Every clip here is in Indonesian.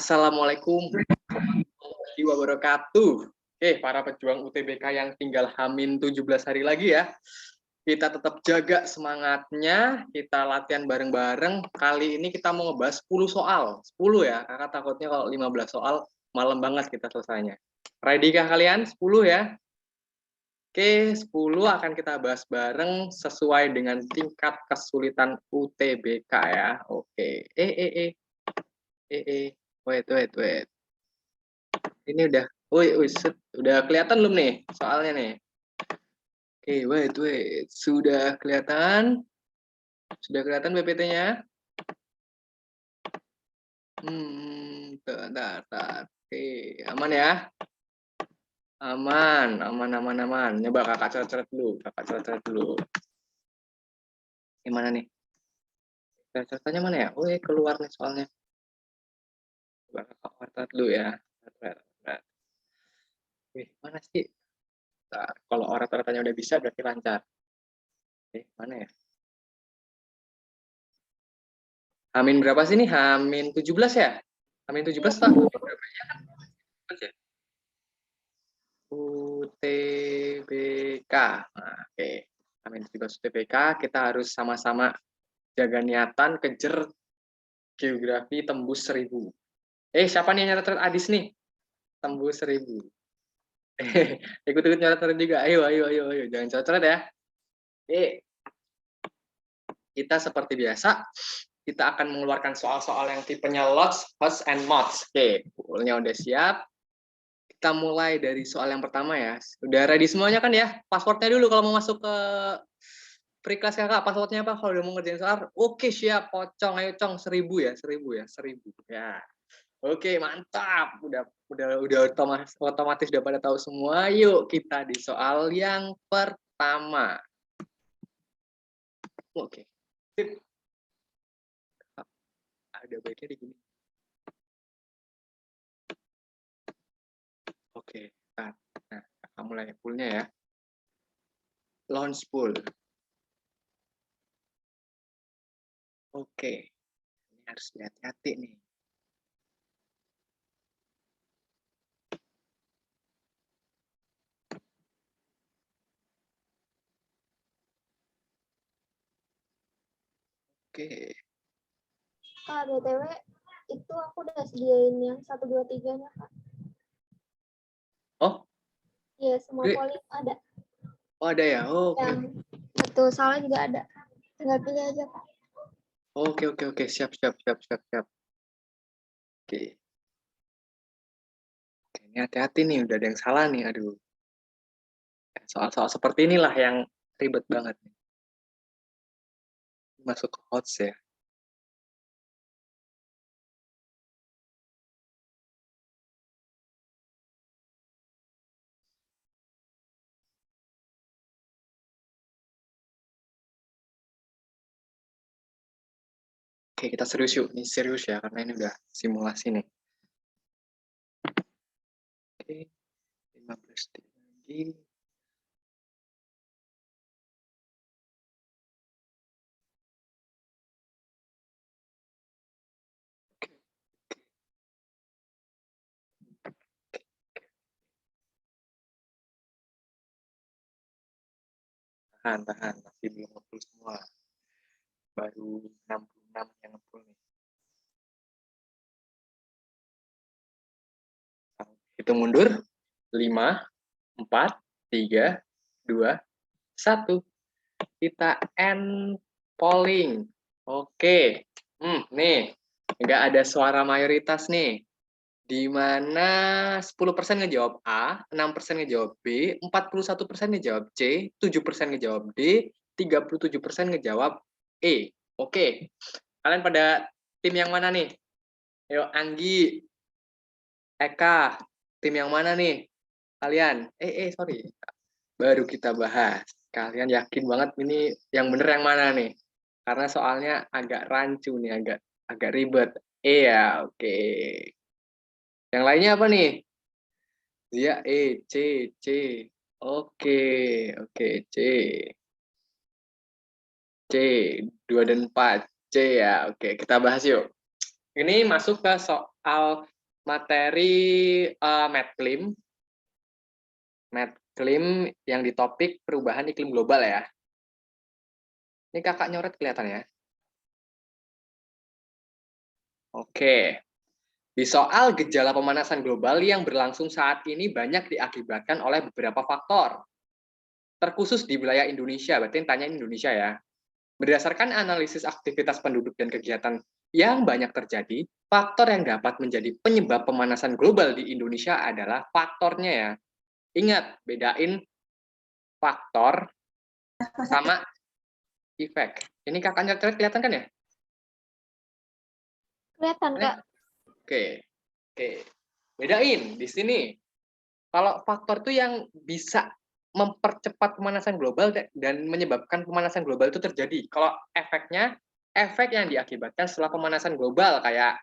Assalamualaikum warahmatullahi wabarakatuh. Para pejuang UTBK yang tinggal H-17 hari lagi ya. Kita tetap jaga semangatnya, kita latihan bareng-bareng. Kali ini kita mau ngebahas 10 soal. 10 ya, kakak takutnya kalau 15 soal malam banget kita selesainya. Ready kah kalian? 10 ya? Oke, 10 akan kita bahas bareng sesuai dengan tingkat kesulitan UTBK ya. Oke. Wait. Ini udah kelihatan belum nih soalnya nih? Oke, wait. Sudah kelihatan? Sudah kelihatan PPT-nya? Bentar. Oke, aman ya? Aman. Coba kakak coret-coret dulu. Gimana nih? Coret-coretannya mana ya? Keluar nih soalnya. Coba kakak coret dulu ya. Mana sih? Bentar. Kalau coret-coretannya udah bisa berarti lancar. Mana ya? Hamin berapa sih nih? Hamin 17 ya? Hamin 17 tahun berapa ya kan? UTBK. Nah, oke. Hamin 17 UTBK, kita harus sama-sama jaga niatan, kejar geografi tembus 1000. Siapa nih yang nyatet Adis nih? Tembus 1000. Ikut-ikut nyatet juga. Ayo. Jangan coret ya. Kita seperti biasa, kita akan mengeluarkan soal-soal yang tipenya lots, hots, and mods. Poolnya udah siap. Kita mulai dari soal yang pertama ya. Udah ready semuanya kan ya? Passwordnya dulu kalau mau masuk ke free class kakak. Passwordnya apa kalau udah mau ngerjain soal? Oke, siap. Pocong, ayo cong. 1000 ya. Oke, mantap. Udah otomatis udah pada tahu semua. Yuk kita di soal yang pertama. Oke. Ada baiknya di gini. Oke, nah, kakak mulai poolnya ya. Launch pool. Oke, ini harus hati-hati nih. Oke. Kak, BTW itu aku udah sediain yang 1, 2, 3-nya, Kak. Oh? Iya, semua polling ada. Oh, ada ya? Oh, oke. Yang betul salah juga ada. Tinggal pilih aja, Kak. Oke. Siap. Oke. Ini hati-hati nih, udah ada yang salah nih. Aduh. Soal-soal seperti inilah yang ribet banget. Masuk ke hots ya. Oke, kita serius yuk. Ini serius ya, karena ini udah simulasi nih. Oke, 15 detik lagi. Tahan. Masih belum nge-full semua. Baru 66 yang nge-full nih. Hitung mundur. 5, 4, 3, 2, 1. Kita end polling. Oke. Nih. Nggak ada suara mayoritas nih. Di mana 10% ngejawab A, 6% ngejawab B, 41% ngejawab C, 7% ngejawab D, 37% ngejawab E. Oke. Kalian pada tim yang mana nih? Ayo, Anggi, Eka, tim yang mana nih? Kalian? Sorry. Baru kita bahas. Kalian yakin banget ini yang bener yang mana nih? Karena soalnya agak rancu nih, agak ribet. Ya, oke. Yang lainnya apa nih? Zia C. Oke, C. 2 dan 4. C ya. Oke, kita bahas yuk. Ini masuk ke soal materi Medclim. Medclim yang di topik perubahan iklim global ya. Ini kakak nyoret kelihatan ya. Oke. Di soal gejala pemanasan global yang berlangsung saat ini banyak diakibatkan oleh beberapa faktor. Terkhusus di wilayah Indonesia, berarti tanya Indonesia ya. Berdasarkan analisis aktivitas penduduk dan kegiatan yang banyak terjadi, faktor yang dapat menjadi penyebab pemanasan global di Indonesia adalah faktornya ya. Ingat, bedain faktor sama efek. Ini kakaknya kelihatan kan ya? Kelihatan, Kak. Oke. Bedain di sini. Kalau faktor itu yang bisa mempercepat pemanasan global dan menyebabkan pemanasan global itu terjadi. Kalau efeknya, efek yang diakibatkan setelah pemanasan global kayak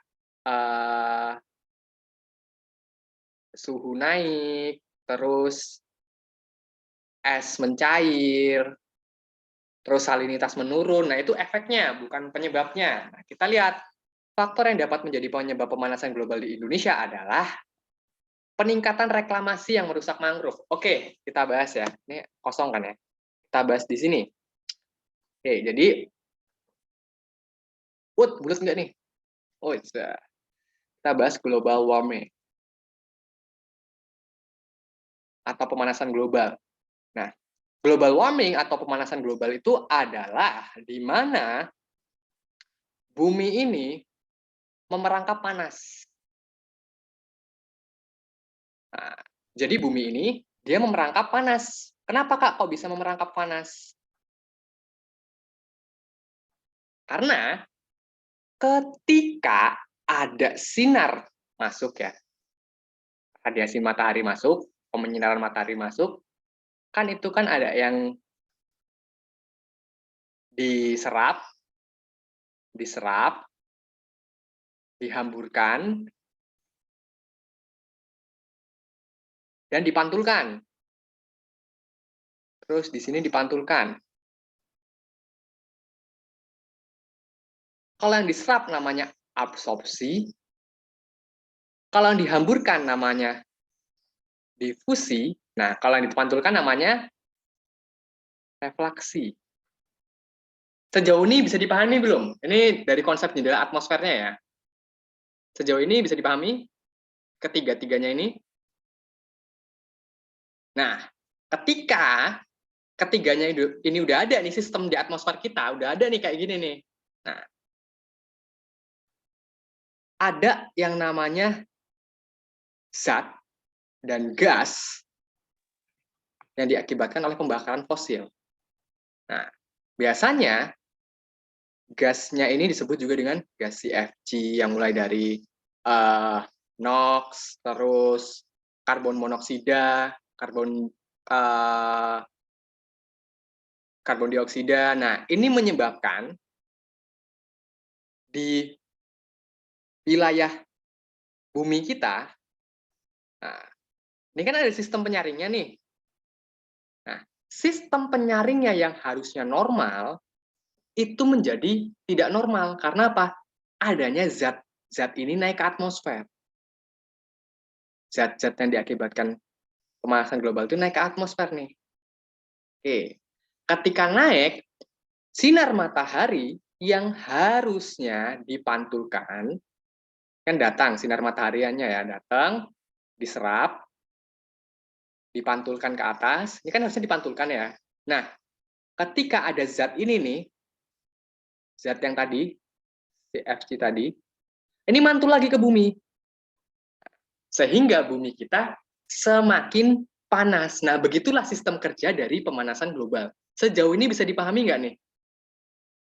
suhu naik, terus es mencair, terus salinitas menurun. Nah, itu efeknya, bukan penyebabnya. Nah, kita lihat, faktor yang dapat menjadi penyebab pemanasan global di Indonesia adalah peningkatan reklamasi yang merusak mangrove. Oke, kita bahas ya. Ini kosong kan ya? Kita bahas di sini. Oke, jadi, bulat nggak nih? Oh, kita bahas global warming atau pemanasan global. Nah, global warming atau pemanasan global itu adalah di mana bumi ini memerangkap panas. Nah, jadi bumi ini dia memerangkap panas. Kenapa Kak kok bisa memerangkap panas? Karena ketika ada sinar masuk ya, radiasi matahari masuk, penyinaran matahari masuk, kan itu kan ada yang diserap, dihamburkan, dan dipantulkan. Terus di sini dipantulkan. Kalau yang diserap namanya absorpsi, kalau yang dihamburkan namanya difusi, nah kalau yang dipantulkan namanya refleksi. Sejauh ini bisa dipahami belum? Ini dari konsep jendela atmosfernya ya. Sejauh ini bisa dipahami ketiga-tiganya ini? Nah, ketika ketiganya ini udah ada nih sistem di atmosfer kita, udah ada nih kayak gini nih. Nah, ada yang namanya zat dan gas yang diakibatkan oleh pembakaran fosil. Nah, biasanya gasnya ini disebut juga dengan gas CFC yang mulai dari NOx, terus karbon monoksida, karbon dioksida. Nah, ini menyebabkan di wilayah bumi kita, nah, ini kan ada sistem penyaringnya nih. Nah, sistem penyaringnya yang harusnya normal, itu menjadi tidak normal. Karena apa? Adanya zat ini naik ke atmosfer. Zat-zat yang diakibatkan pemanasan global itu naik ke atmosfer nih. Oke. Ketika naik, sinar matahari yang harusnya dipantulkan, kan datang sinar mataharinya ya, datang, diserap, dipantulkan ke atas, ini kan harusnya dipantulkan ya. Nah, ketika ada zat ini nih, zat yang tadi, CFC tadi, ini mantul lagi ke bumi. Sehingga bumi kita semakin panas. Nah, begitulah sistem kerja dari pemanasan global. Sejauh ini bisa dipahami nggak nih?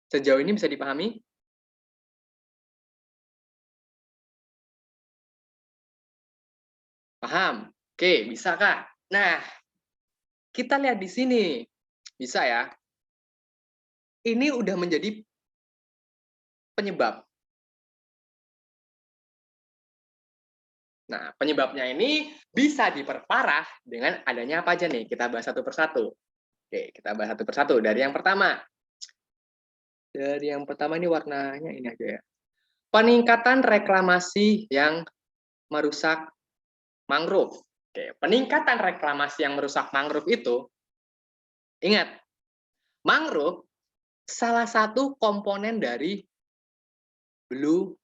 Sejauh ini bisa dipahami? Paham? Oke, bisa Kak? Nah, kita lihat di sini. Bisa ya? Ini udah menjadi penyebab. Nah, penyebabnya ini bisa diperparah dengan adanya apa aja nih? Kita bahas satu persatu. Oke, kita bahas satu persatu. Dari yang pertama. Dari yang pertama ini warnanya ini aja ya. Peningkatan reklamasi yang merusak mangrove. Oke, peningkatan reklamasi yang merusak mangrove itu, ingat, mangrove salah satu komponen dari blue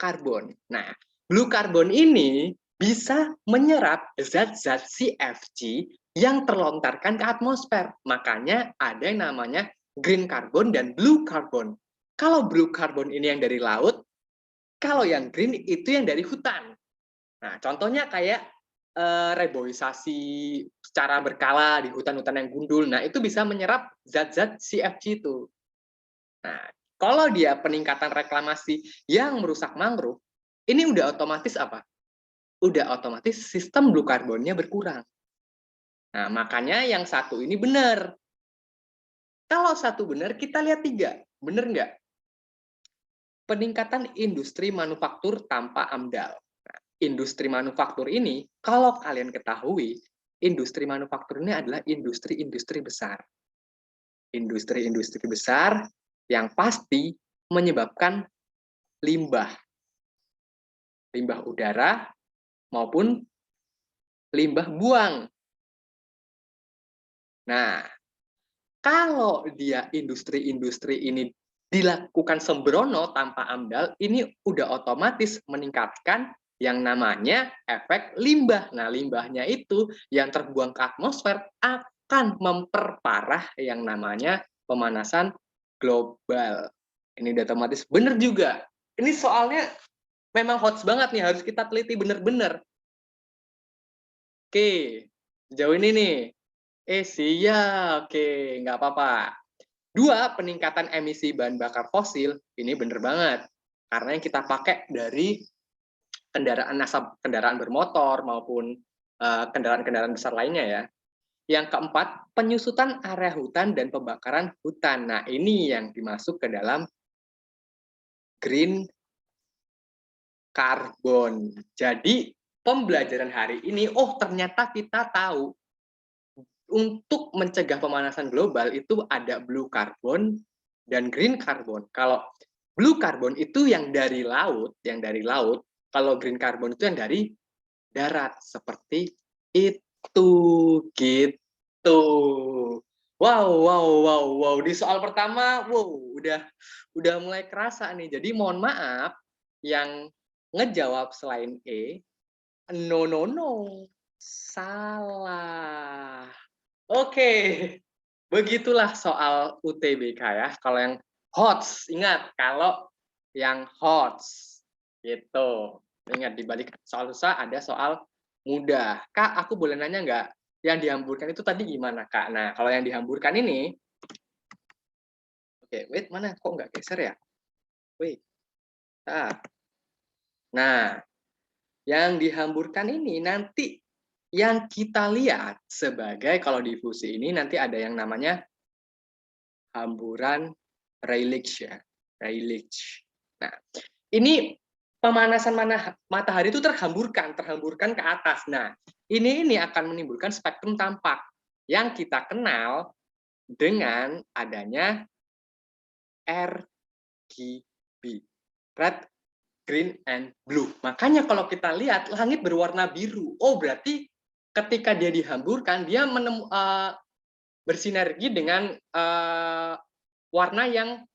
carbon. Nah, blue carbon ini bisa menyerap zat-zat CFC yang terlontarkan ke atmosfer. Makanya ada yang namanya green carbon dan blue carbon. Kalau blue carbon ini yang dari laut, kalau yang green itu yang dari hutan. Nah, contohnya kayak reboisasi secara berkala di hutan-hutan yang gundul. Nah, itu bisa menyerap zat-zat CFC itu. Nah, kalau dia peningkatan reklamasi yang merusak mangrove, ini udah otomatis apa? Udah otomatis sistem blue carbonnya berkurang. Nah, makanya yang satu ini benar. Kalau satu benar, kita lihat tiga. Benar nggak? Peningkatan industri manufaktur tanpa AMDAL. Nah, industri manufaktur ini, kalau kalian ketahui, industri manufaktur ini adalah industri-industri besar. Industri-industri besar yang pasti menyebabkan limbah. Limbah udara maupun limbah buang. Nah, kalau dia industri-industri ini dilakukan sembrono tanpa AMDAL, ini udah otomatis meningkatkan yang namanya efek limbah. Nah, limbahnya itu yang terbuang ke atmosfer akan memperparah yang namanya pemanasan global. Ini udah otomatis. Bener juga. Ini soalnya memang hot banget nih, harus kita teliti bener-bener. Oke, sejauh ini nih. Siap, oke, nggak apa-apa. Dua, peningkatan emisi bahan bakar fosil, ini bener banget. Karena yang kita pakai dari kendaraan bermotor maupun kendaraan-kendaraan besar lainnya ya. Yang keempat, penyusutan area hutan dan pembakaran hutan. Nah, ini yang dimasuk ke dalam green carbon. Jadi, pembelajaran hari ini, oh ternyata kita tahu untuk mencegah pemanasan global itu ada blue carbon dan green carbon. Kalau blue carbon itu yang dari laut, kalau green carbon itu yang dari darat, seperti itu gitu. Wow. Di soal pertama, udah mulai kerasa nih. Jadi mohon maaf yang ngejawab selain no, salah. Oke, begitulah soal UTBK ya. Kalau yang HOTS, ingat kalau yang HOTS gitu. Ingat di balik soal susah ada soal mudah. Kak, aku boleh nanya nggak? Yang dihamburkan itu tadi gimana, Kak? Nah, kalau yang dihamburkan ini, oke, wait, mana? Kok nggak geser ya? Wait, nah, yang dihamburkan ini nanti yang kita lihat sebagai kalau difusi ini nanti ada yang namanya hamburan Rayleigh ya, Rayleigh. Nah, ini pemanasan matahari itu terhamburkan ke atas. Nah, ini akan menimbulkan spektrum tampak yang kita kenal dengan adanya RGB, red, green, and blue. Makanya kalau kita lihat langit berwarna biru, oh berarti ketika dia dihamburkan dia bersinergi dengan warna yang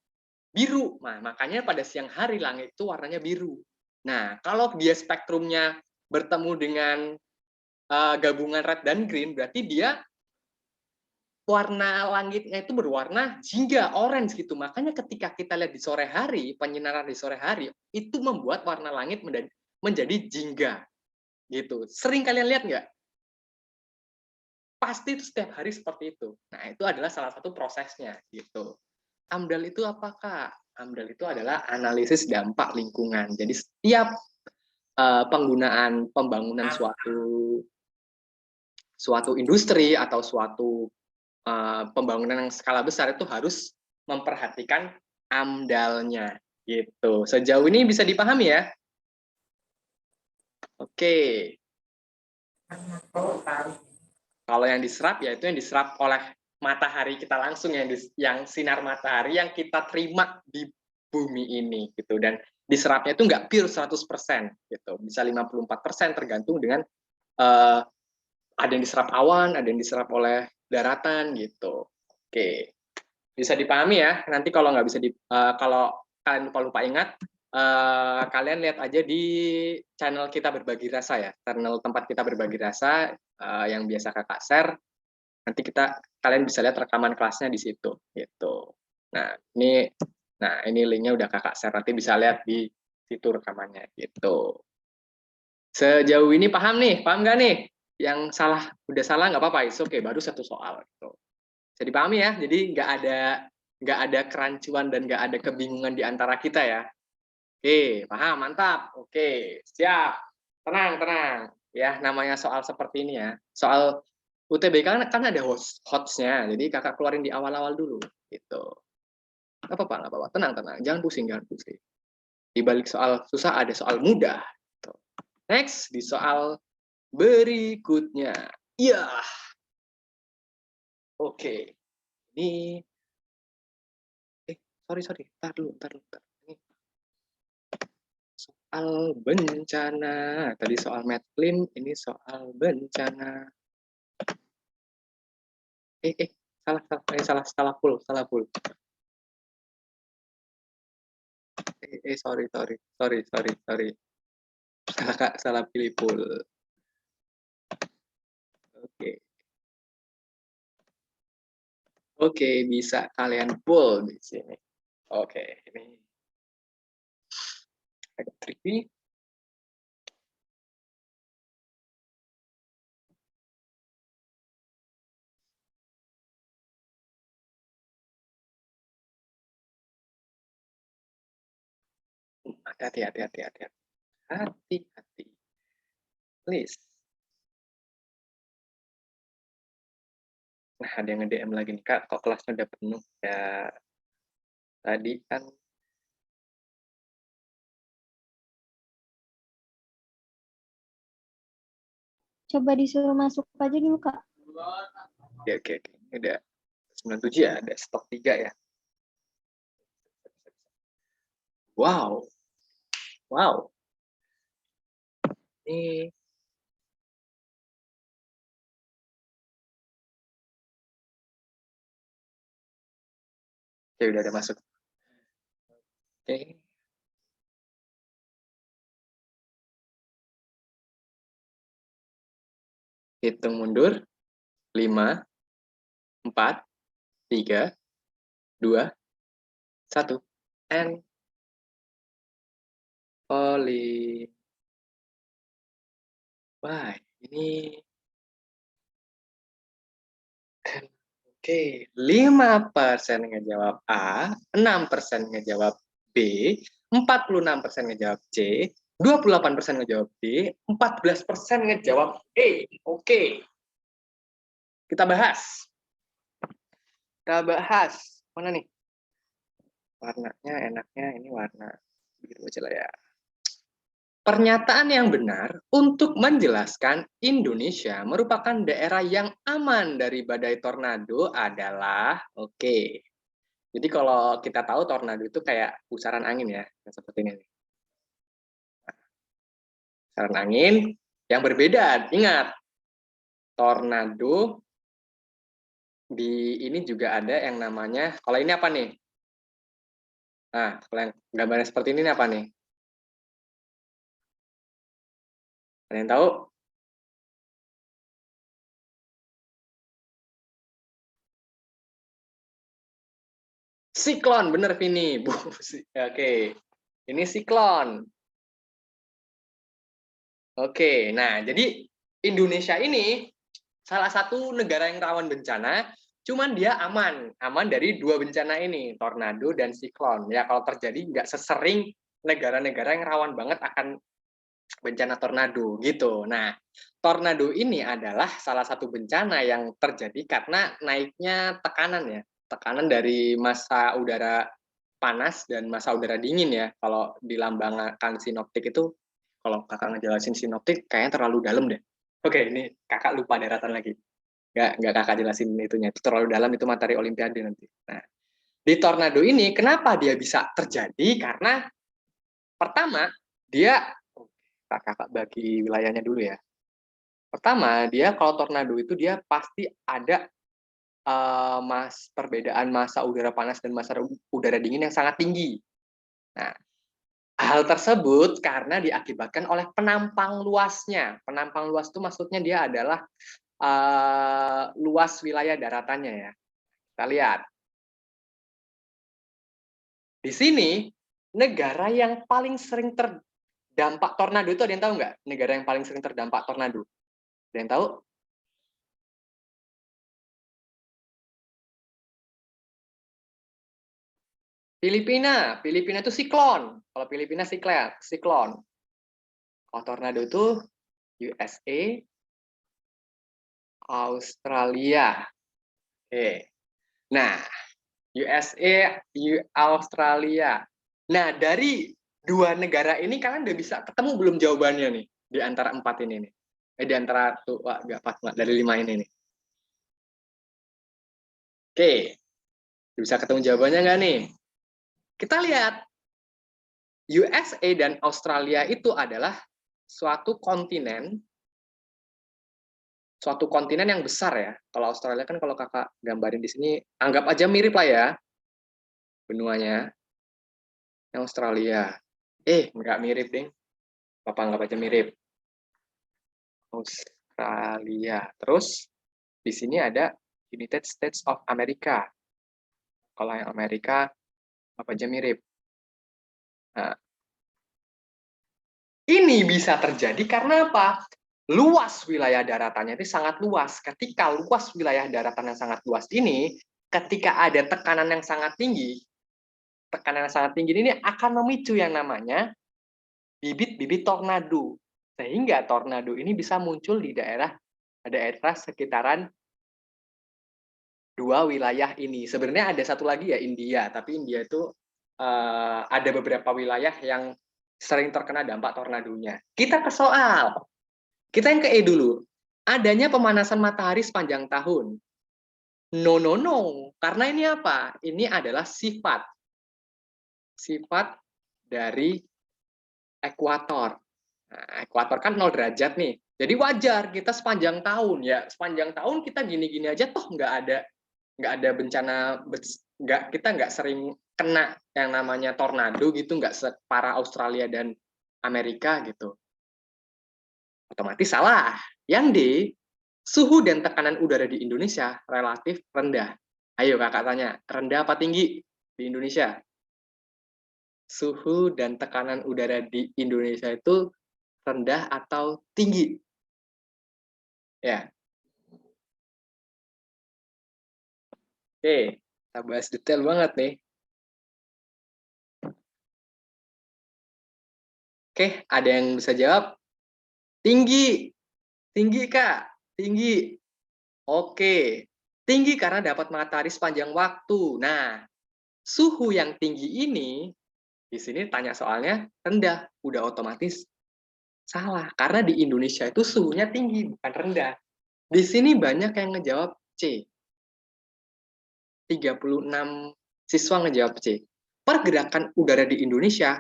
biru. Nah, makanya pada siang hari langit itu warnanya biru. Nah, kalau dia spektrumnya bertemu dengan gabungan red dan green, berarti dia warna langitnya itu berwarna jingga, orange gitu. Makanya ketika kita lihat di sore hari, penyinaran di sore hari, itu membuat warna langit menjadi jingga. Gitu. Sering kalian lihat nggak? Pasti itu setiap hari seperti itu. Nah, itu adalah salah satu prosesnya. Gitu. AMDAL itu apa, Kak? AMDAL itu adalah analisis dampak lingkungan. Jadi setiap penggunaan pembangunan suatu industri atau suatu pembangunan yang skala besar itu harus memperhatikan AMDAL-nya gitu. Sejauh ini bisa dipahami ya? Oke. Kalau yang diserap ya itu yang diserap oleh matahari kita langsung yang sinar matahari yang kita terima di bumi ini gitu. Dan diserapnya itu nggak pure 100% gitu, bisa 54% tergantung dengan ada yang diserap awan, ada yang diserap oleh daratan gitu. Oke, bisa dipahami ya. Nanti kalau nggak bisa kalau kalian lupa ingat, kalian lihat aja di channel kita berbagi rasa ya, channel tempat kita berbagi rasa yang biasa kakak share. Nanti kalian bisa lihat rekaman kelasnya di situ gitu. Nah ini linknya udah kakak share, nanti bisa lihat di situ rekamannya gitu. Sejauh ini paham nggak nih? Yang salah udah salah nggak apa-apa, oke, baru satu soal gitu. Bisa dipahami ya, jadi nggak ada kerancuan dan nggak ada kebingungan di antara kita ya. Oke, paham, mantap. Oke, siap. Tenang ya, namanya soal seperti ini ya, soal UTBK kan ada hotsnya, jadi kakak keluarin di awal-awal dulu gitu. Nggak apa-apa, tenang, jangan pusing. Di balik soal susah ada soal mudah gitu. Next, di soal berikutnya. Iya. Oke. Ini sorry. Tar dulu. Ini soal bencana. Tadi soal matplim, ini soal bencana. Salah full. Sorry. Salah pilih full. Oke, bisa kalian full di sini. Oke, ini agak tricky. Hati-hati. Please. Nah, ada yang nge-DM lagi nih, Kak, kok kelasnya udah penuh? Ya, tadi kan. Coba disuruh masuk aja dulu, Kak. Oke. Udah 97 ya, ada stok 3 ya. Wow. Ini oke, udah ada masuk. Oke. Hitung mundur. 5, 4, 3, 2, 1. And polling. Wah, ini oke, 5% ngejawab A, 6% ngejawab B, 46% ngejawab C, 28% ngejawab D, 14% ngejawab E. Oke. Kita bahas. Mana nih? Warnanya enaknya ini warna biru aja lah ya. Pernyataan yang benar untuk menjelaskan Indonesia merupakan daerah yang aman dari badai tornado adalah, oke. Jadi kalau kita tahu tornado itu kayak pusaran angin ya, seperti ini. Pusaran angin yang berbeda. Ingat, tornado di ini juga ada yang namanya, kalau ini apa nih? Nah, kalau yang gambarnya seperti ini apa nih? Ada yang tahu? Siklon, bener Vini. Oke, ini siklon. Oke, nah jadi Indonesia ini salah satu negara yang rawan bencana, cuman dia aman dari dua bencana ini, tornado dan siklon. Ya kalau terjadi nggak sesering negara-negara yang rawan banget akan bencana tornado gitu. Nah, tornado ini adalah salah satu bencana yang terjadi karena naiknya tekanan dari massa udara panas dan massa udara dingin ya. Kalau dilambangkan sinoptik itu, kalau kakak ngejelasin sinoptik kayaknya terlalu dalam deh. Oke, ini kakak lupa daratan lagi. Nggak kakak jelasin itunya. Itu terlalu dalam, itu materi olimpiade nanti. Nah, di tornado ini kenapa dia bisa terjadi? Karena Pertama, dia kakak bagi wilayahnya dulu ya. Pertama, dia kalau tornado itu dia pasti ada perbedaan massa udara panas dan massa udara dingin yang sangat tinggi. Nah, hal tersebut karena diakibatkan oleh penampang luasnya. Penampang luas itu maksudnya dia adalah luas wilayah daratannya ya. Kita lihat. Di sini, negara yang paling sering terdampak tornado itu ada yang tahu nggak? Negara yang paling sering terdampak tornado? Ada yang tahu? Filipina. Filipina itu siklon. Kalau Filipina siklon. Kalau tornado itu USA, Australia. Oke. Nah, USA, Australia. Nah, dari dua negara ini kalian udah bisa ketemu belum jawabannya nih di antara 4 ini nih? Di antara tuh, wah, nggak pas nggak dari 5 ini nih. Oke, bisa ketemu jawabannya nggak nih? Kita lihat USA dan Australia itu adalah suatu kontinen yang besar ya. Kalau Australia kan kalau kakak gambarin di sini, anggap aja mirip lah ya benuanya. Yang Australia, nggak mirip deh. Apa anggap aja mirip. Australia. Terus di sini ada United States of America. Kalau yang Amerika apa aja mirip. Nah, ini bisa terjadi karena apa? Luas wilayah daratannya itu sangat luas. Ketika luas wilayah daratan yang sangat luas ini, ketika ada tekanan yang sangat tinggi ini akan memicu yang namanya bibit-bibit tornado. Sehingga tornado ini bisa muncul di daerah sekitaran dua wilayah ini. Sebenarnya ada satu lagi ya, India. Tapi India itu ada beberapa wilayah yang sering terkena dampak tornadonya. Kita ke soal. Kita yang ke E dulu. Adanya pemanasan matahari sepanjang tahun. No. Karena ini apa? Ini adalah sifat dari ekuator. Nah, ekuator kan 0 derajat nih. Jadi wajar kita sepanjang tahun ya. Sepanjang tahun kita gini-gini aja toh nggak ada bencana, kita nggak sering kena yang namanya tornado gitu, nggak separah Australia dan Amerika gitu. Otomatis salah. Yang D, suhu dan tekanan udara di Indonesia relatif rendah. Ayo kakak tanya, rendah apa tinggi di Indonesia? Suhu dan tekanan udara di Indonesia itu rendah atau tinggi? Ya. Oke, kita bahas detail banget nih. Oke, ada yang bisa jawab? Tinggi. Tinggi, Kak. Tinggi. Oke. Tinggi karena dapat matahari sepanjang waktu. Nah, suhu yang tinggi ini, di sini tanya soalnya rendah. Udah otomatis salah. Karena di Indonesia itu suhunya tinggi, bukan rendah. Di sini banyak yang ngejawab C. 36 siswa ngejawab C. Pergerakan udara di Indonesia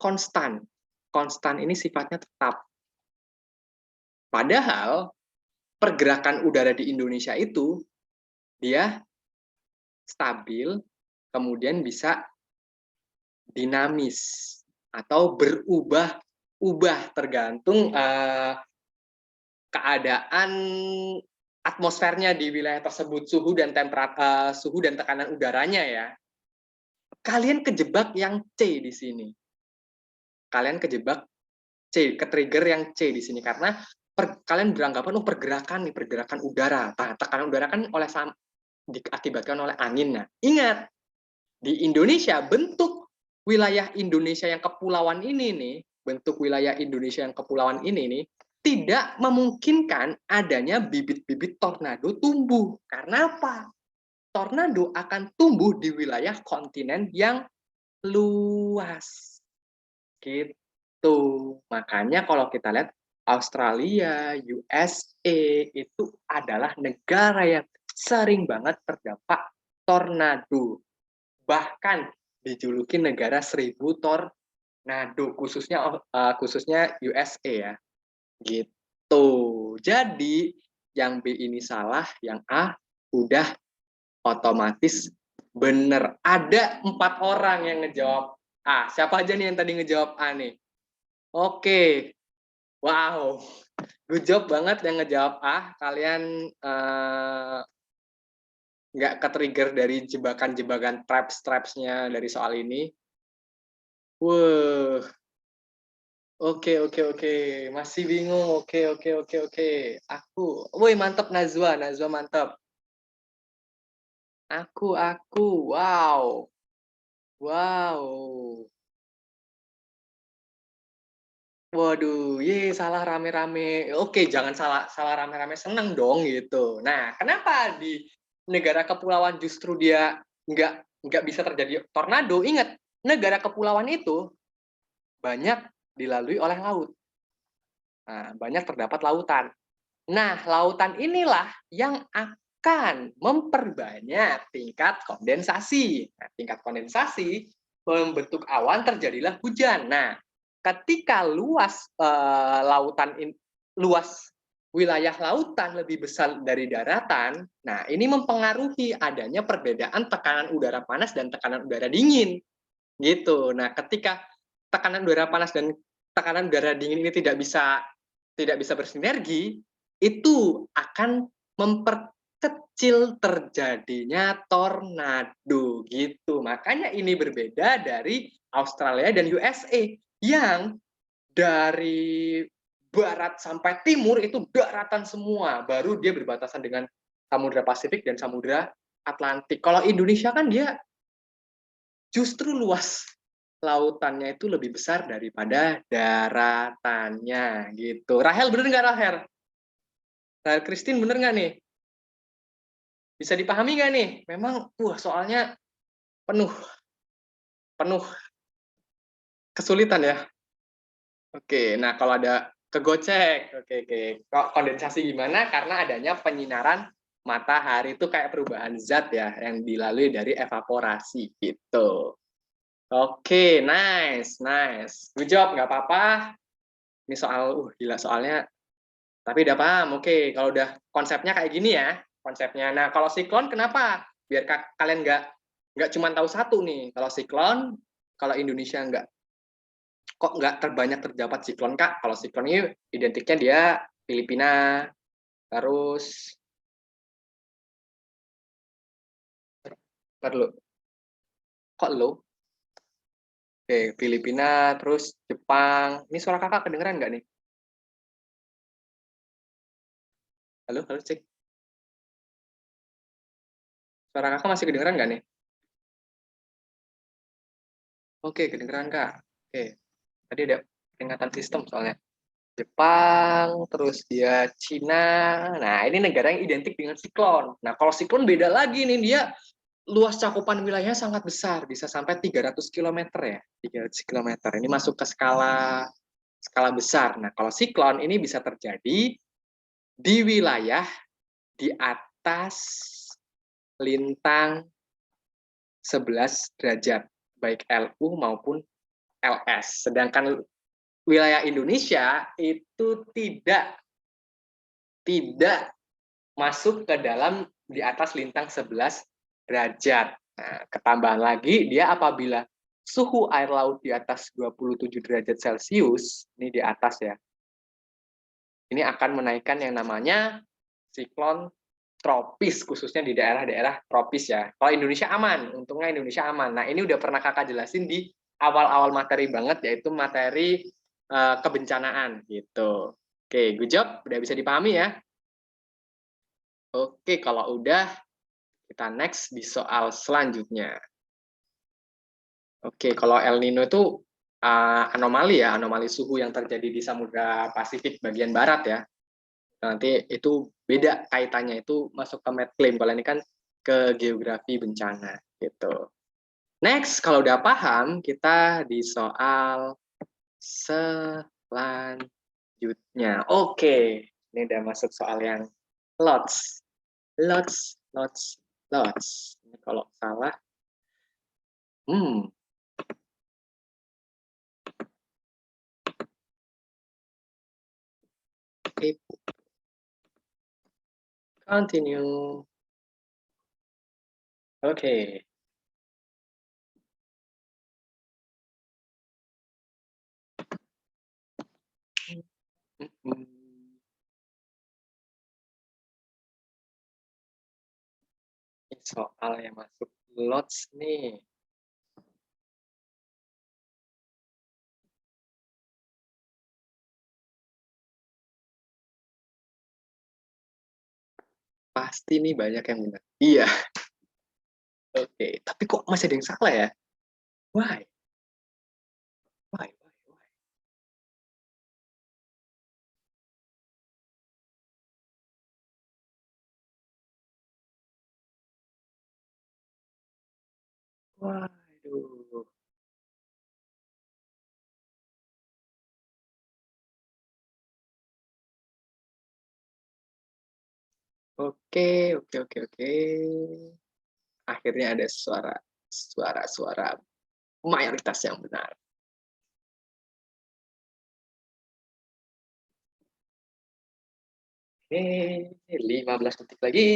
konstan. Konstan ini sifatnya tetap. Padahal pergerakan udara di Indonesia itu dia stabil, kemudian bisa dinamis atau berubah-ubah tergantung keadaan atmosfernya di wilayah tersebut, suhu dan tekanan udaranya ya. Kalian kejebak yang C di sini. Kalian kejebak C, ke-trigger yang C di sini karena kalian beranggapan pergerakan udara. Nah, tekanan udara kan diakibatkan oleh angin. Nah, ingat di Indonesia bentuk wilayah Indonesia yang kepulauan ini nih, tidak memungkinkan adanya bibit-bibit tornado tumbuh. Karena apa? Tornado akan tumbuh di wilayah kontinen yang luas. Gitu. Makanya kalau kita lihat Australia, USA itu adalah negara yang sering banget terdampak tornado. Bahkan dijuluki negara 1000 tornado, khususnya USA ya. Gitu. Jadi yang B ini salah, yang A udah otomatis bener. Ada 4 orang yang ngejawab A. Siapa aja nih yang tadi ngejawab A nih? Oke. Wow. Good job banget yang ngejawab A. Kalian nggak ke-trigger dari jebakan-jebakan traps-trapsnya dari soal ini. Wah. Oke. Masih bingung. Oke. Woi, mantap Najwa mantap. Aku. Wow. Waduh, salah rame-rame. Oke, jangan salah rame-rame, seneng dong gitu. Nah, kenapa di negara kepulauan justru dia nggak bisa terjadi tornado? Ingat, negara kepulauan itu banyak dilalui oleh laut. Nah, banyak terdapat lautan. Nah, lautan inilah yang akan memperbanyak tingkat kondensasi. Nah, tingkat kondensasi membentuk awan, terjadilah hujan. Nah, ketika luas wilayah lautan lebih besar dari daratan, nah ini mempengaruhi adanya perbedaan tekanan udara panas dan tekanan udara dingin. Gitu. Nah, ketika tekanan udara panas dan tekanan udara dingin ini tidak bisa bersinergi, itu akan memperkecil terjadinya tornado gitu. Makanya ini berbeda dari Australia dan USA yang dari barat sampai timur itu daratan semua, baru dia berbatasan dengan Samudra Pasifik dan Samudra Atlantik. Kalau Indonesia kan dia justru luas lautannya itu lebih besar daripada daratannya gitu. Rahel bener nggak Rahel? Rahel Christine bener nggak nih? Bisa dipahami nggak nih? Memang soalnya penuh kesulitan ya. Oke, nah kalau ada kegocek, oke. Kok kondensasi gimana? Karena adanya penyinaran matahari itu kayak perubahan zat ya yang dilalui dari evaporasi gitu. Oke, nice. Good job, nggak apa-apa. Ini soal, gila soalnya. Tapi udah paham, oke. Kalau udah konsepnya kayak gini ya, konsepnya. Nah, kalau siklon kenapa? Biar kalian nggak cuma tahu satu nih. Kalau siklon, kalau Indonesia kok nggak terbanyak terdapat siklon, Kak? Kalau siklon ini identiknya dia Filipina, terus, perlu, kok lo? Oke, Filipina, terus Jepang. Ini suara kakak kedengeran nggak nih? Halo, cek. Suara kakak masih kedengeran nggak nih? Oke, kedengeran Kak. Oke, tadi ada peringatan sistem soalnya. Jepang, terus dia Cina. Nah, ini negara yang identik dengan siklon. Nah, kalau siklon beda lagi nih, dia luas cakupan wilayahnya sangat besar, bisa sampai 300 km ya. 300 km. Ini masuk ke skala besar. Nah, kalau siklon ini bisa terjadi di wilayah di atas lintang 11 derajat, baik LU maupun LS. Sedangkan wilayah Indonesia itu tidak masuk ke dalam di atas lintang 11 derajat. Nah, ketambahan lagi, dia apabila suhu air laut di atas 27 derajat Celcius, ini di atas ya, ini akan menaikkan yang namanya siklon tropis, khususnya di daerah-daerah tropis ya. Kalau Indonesia aman, untungnya Indonesia aman. Nah, ini udah pernah kakak jelasin di awal-awal materi banget, yaitu materi kebencanaan gitu. Oke, good job, udah bisa dipahami ya. Oke, kalau udah, kita next di soal selanjutnya. Oke, kalau El Nino itu anomali ya, anomali suhu yang terjadi di Samudra Pasifik bagian barat ya. Nanti itu beda kaitannya, itu masuk ke medclaim. Kalau ini kan ke geografi bencana gitu. Next, kalau udah paham, kita di soal selanjutnya. Oke, ini udah masuk soal yang lots. Ini kalau salah, Continue. Oke. Soal yang masuk lots nih. Pasti nih banyak yang benar. Iya. Oke, tapi kok masih ada yang salah ya? Why? Why? Waduh. Oke. Akhirnya ada suara mayoritas yang benar. Oke, 15 detik lagi.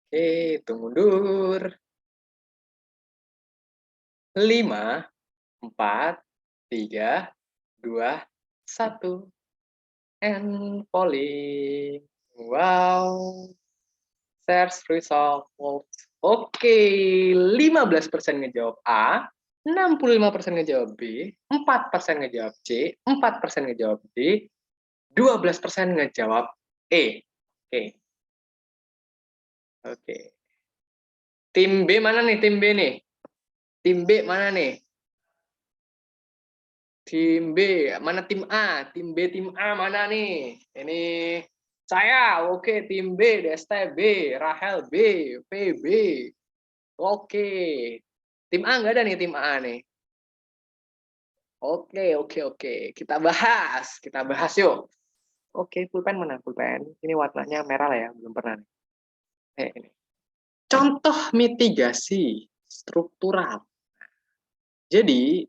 Oke, hitung mundur. 5, 4, 3, 2, 1. And polling. Wow. Search result. Oke, 15% ngejawab A, 65% ngejawab B, 4% ngejawab C, 4% ngejawab D, 12% ngejawab E. Oke. Tim B mana nih? Tim B nih. Tim B mana nih? Tim B, mana tim A? Tim B, tim A mana nih? Ini saya, oke, tim B, Desta B, Rahel B, PB. Oke. Tim A nggak ada nih, tim A nih. Oke. Kita bahas yuk. Oke, pulpen mana? Pulpen. Ini warnanya merah lah ya, belum pernah. Ini. Contoh mitigasi struktural. Jadi,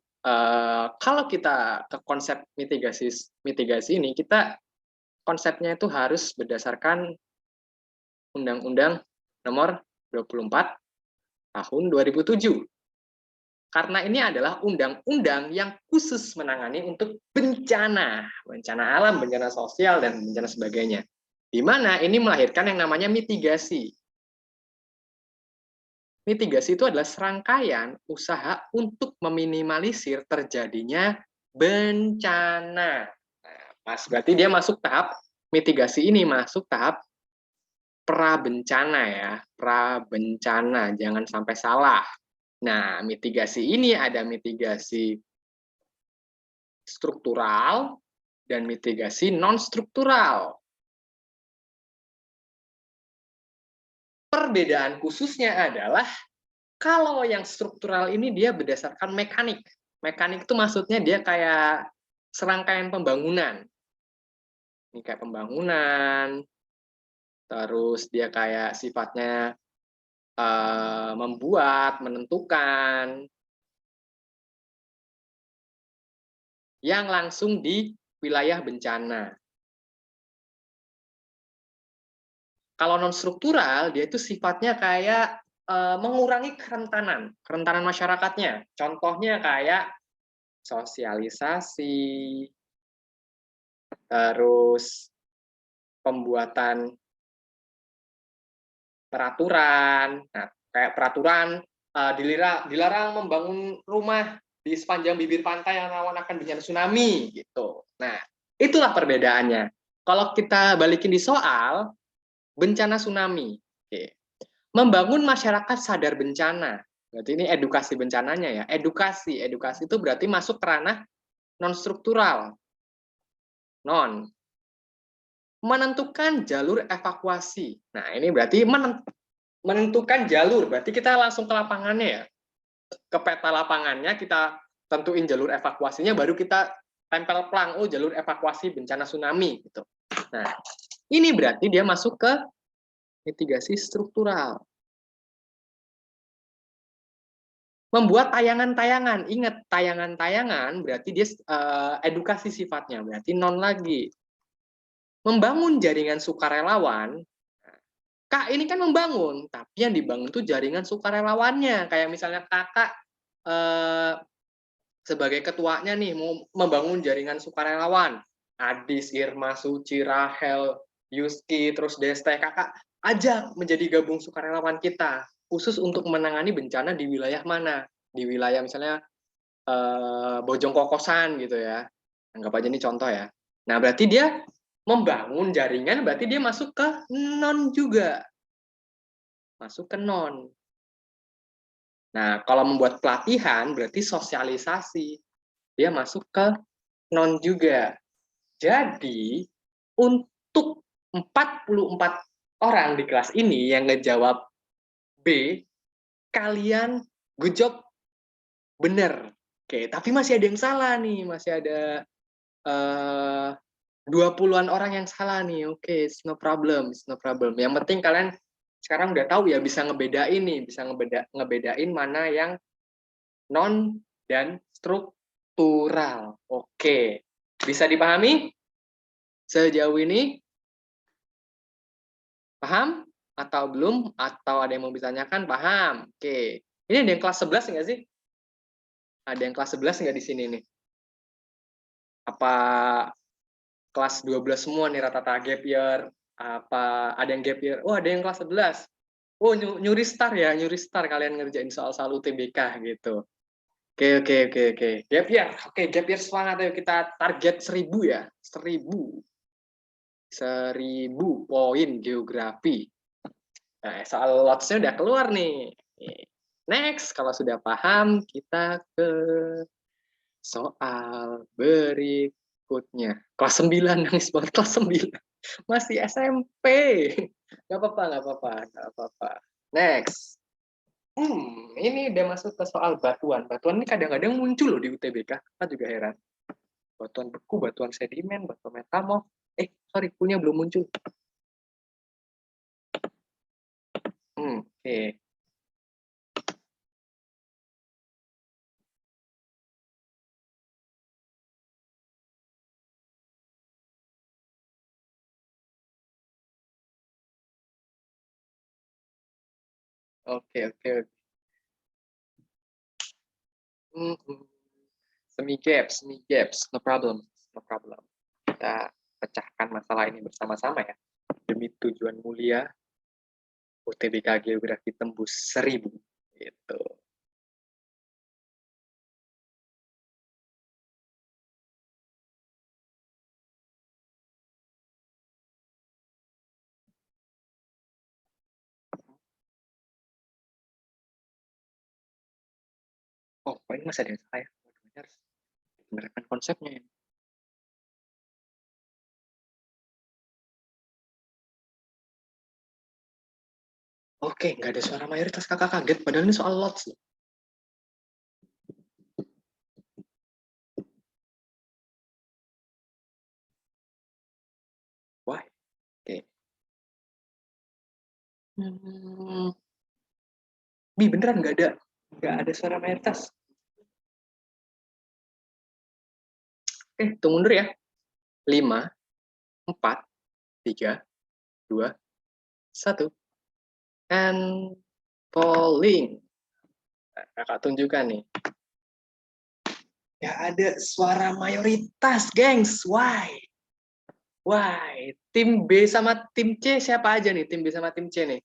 kalau kita ke konsep mitigasi ini, kita konsepnya itu harus berdasarkan Undang-Undang Nomor 24 Tahun 2007. Karena ini adalah undang-undang yang khusus menangani untuk bencana alam, bencana sosial, dan bencana sebagainya. Di mana ini melahirkan yang namanya mitigasi. Mitigasi itu adalah serangkaian usaha untuk meminimalisir terjadinya bencana. Nah, berarti dia masuk tahap mitigasi ini, masuk tahap prabencana ya, prabencana, jangan sampai salah. Nah, mitigasi ini ada mitigasi struktural dan mitigasi non-struktural. Perbedaan khususnya adalah kalau yang struktural ini dia berdasarkan mekanik. Mekanik itu maksudnya dia kayak serangkaian pembangunan. Ini kayak pembangunan, terus dia kayak sifatnya membuat, menentukan, yang langsung di wilayah bencana. Kalau non-struktural, dia itu sifatnya kayak mengurangi kerentanan masyarakatnya. Contohnya kayak sosialisasi, terus pembuatan peraturan. Nah, kayak peraturan dilarang membangun rumah di sepanjang bibir pantai yang rawan akan bencana tsunami gitu. Nah, itulah perbedaannya. Kalau kita balikin di soal bencana tsunami. Oke. Membangun masyarakat sadar bencana. Berarti ini edukasi bencananya ya. Edukasi itu berarti masuk ke ranah non-struktural. Menentukan jalur evakuasi. Nah, ini berarti menentukan jalur. Berarti kita langsung ke lapangannya ya. Ke peta lapangannya, kita tentuin jalur evakuasinya, baru kita tempel plang, oh jalur evakuasi bencana tsunami. Gitu. Nah, ini berarti dia masuk ke mitigasi struktural. Membuat tayangan-tayangan. Ingat, tayangan-tayangan berarti dia edukasi sifatnya, berarti non lagi. Membangun jaringan sukarelawan, Kak ini kan membangun, tapi yang dibangun itu jaringan sukarelawannya. Kayak misalnya kakak sebagai ketuanya nih mau membangun jaringan sukarelawan. Adis, Irma, Suci, Rahel, Yuski, terus Deste, kakak ajak menjadi gabung sukarelawan kita. Khusus untuk menangani bencana di wilayah mana? Di wilayah misalnya Bojong Kokosan gitu ya. Anggap aja ini contoh ya. Nah berarti dia membangun jaringan, berarti dia masuk ke non juga. Masuk ke non. Nah, kalau membuat pelatihan berarti sosialisasi. Dia masuk ke non juga. Jadi, untuk 44 orang di kelas ini yang ngejawab B, kalian good job, bener. Oke, tapi masih ada yang salah nih, masih ada 20-an orang yang salah nih. Oke, it's no problem, it's no problem. Yang penting kalian sekarang udah tahu ya, bisa ngebedain nih, bisa ngebedain mana yang non dan struktural. Oke, bisa dipahami sejauh ini? Paham atau belum? Atau ada yang mau ditanyakan? Paham? Oke. Ini ada yang kelas 11 nggak sih? Ada yang kelas 11 nggak di sini nih? Apa kelas 12 semua nih rata-rata gap year? Apa ada yang gap year? Oh, ada yang kelas 11. Oh, nyuri star ya, nyuri star kalian ngerjain soal-soal UTBK gitu. Oke, oke, oke, oke. Gap year. Oke, gap year semangat ayo kita target 1000 ya. 1000 poin geografi. Nah, soal lots-nya udah keluar nih. Next, kalau sudah paham, kita ke soal berikutnya. Kelas 9, nangis banget kelas 9. Masih SMP. Gak apa-apa, gak apa-apa, gak apa-apa. Next. Ini udah masuk ke soal batuan. Batuan ini kadang-kadang muncul loh di UTBK. Kita juga heran. Batuan beku, batuan sedimen, batuan metamorf. Sorry, punya belum muncul. Oke. Oke, oke. Semi gaps, no problem, no problem. Kita pecahkan masalah ini bersama-sama ya. Demi tujuan mulia, UTBK Geografi tembus 1000. Gitu. Oh, ini masih ada yang salah ya. Harus benerkan konsepnya ya. Oke, nggak ada suara mayoritas, kakak kaget. Padahal ini soal lots. Wah, oke. Bi, beneran nggak ada suara mayoritas. Oke, tunggu mundur ya. 5, 4, 3, 2, 1. And polling. Kakak tunjukkan nih. Ya ada suara mayoritas, gengs. Why? Why? Tim B sama tim C siapa aja nih? Tim B sama tim C nih.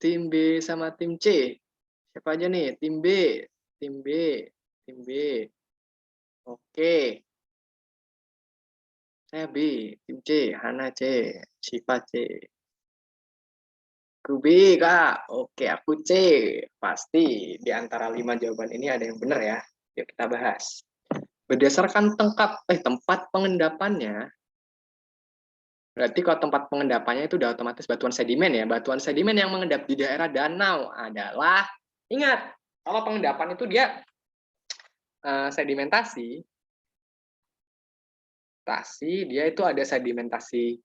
Tim B sama tim C. Siapa aja nih? Tim B, tim B, tim B. Oke. Saya B, tim C, Hana C, Siva C. Aku B, Kak. Oke, aku C. Pasti di antara 5 jawaban ini ada yang benar ya. Yuk kita bahas. Berdasarkan tempat pengendapannya, berarti kalau tempat pengendapannya itu udah otomatis batuan sedimen ya. Batuan sedimen yang mengendap di daerah danau adalah, ingat, kalau pengendapan itu dia sedimentasi, dia itu ada sedimentasi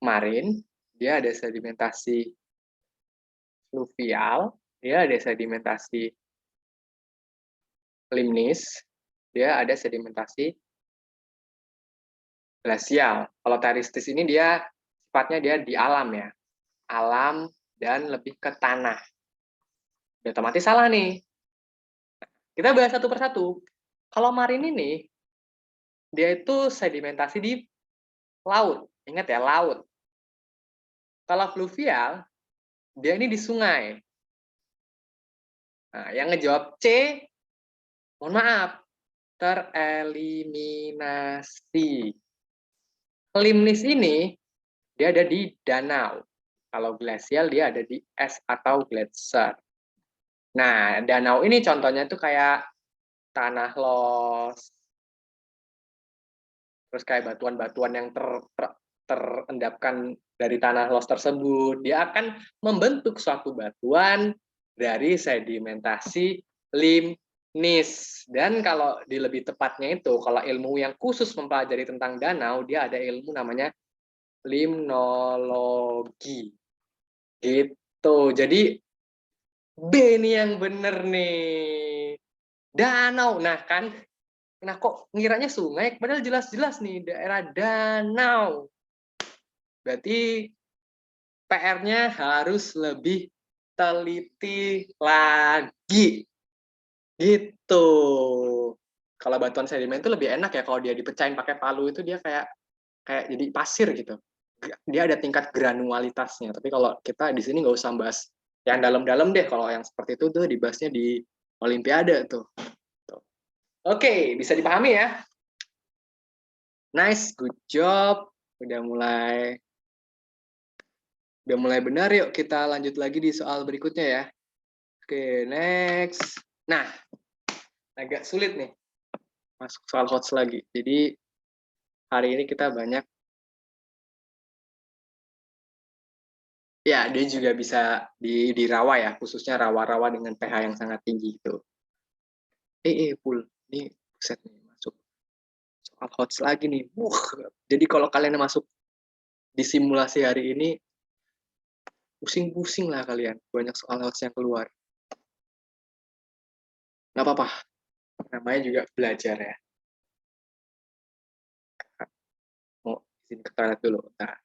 marin, dia ada sedimentasi fluvial, dia ada sedimentasi limnis, dia ada sedimentasi glasial. Kalau teristis ini dia sifatnya dia di alam ya. Alam dan lebih ke tanah. Udah otomatis salah nih. Kita bahas satu persatu. Kalau marin ini, dia itu sedimentasi di laut. Ingat ya, laut. Kalau fluvial, dia ini di sungai. Nah, yang ngejawab C, mohon maaf, tereliminasi. Limnis ini, dia ada di danau. Kalau glasial, dia ada di es atau gletser. Nah, danau ini contohnya tuh kayak tanah los, terus kayak batuan-batuan yang terendapkan dari tanah los tersebut, dia akan membentuk suatu batuan dari sedimentasi limnis. Dan kalau di lebih tepatnya itu, kalau ilmu yang khusus mempelajari tentang danau, dia ada ilmu namanya limnologi. Gitu. Jadi B nih yang bener nih. Danau. Nah kan, nah kok ngiranya sungai, padahal jelas-jelas nih daerah danau. Berarti PR-nya harus lebih teliti lagi. Gitu. Kalau batuan sedimen itu lebih enak ya, kalau dia dipecahin pakai palu itu dia kayak jadi pasir gitu. Dia ada tingkat granualitasnya. Tapi kalau kita di sini nggak usah bahas yang dalam-dalam deh. Kalau yang seperti itu tuh dibahasnya di Olimpiade tuh. Oke, bisa dipahami ya? Nice, good job. Udah mulai benar. Yuk kita lanjut lagi di soal berikutnya ya. Oke, next. Nah, agak sulit nih masuk soal HOTS lagi. Jadi hari ini kita banyak, ya dia juga bisa di rawa ya, khususnya rawa-rawa dengan pH yang sangat tinggi itu. Pul, ini buset nih masuk soal HOTS lagi nih. Jadi kalau kalian masuk di simulasi hari ini, pusing-pusing lah kalian, banyak soal HOTS yang keluar. Nggak apa-apa, namanya juga belajar ya. Mau izin ke toilet dulu. Nah.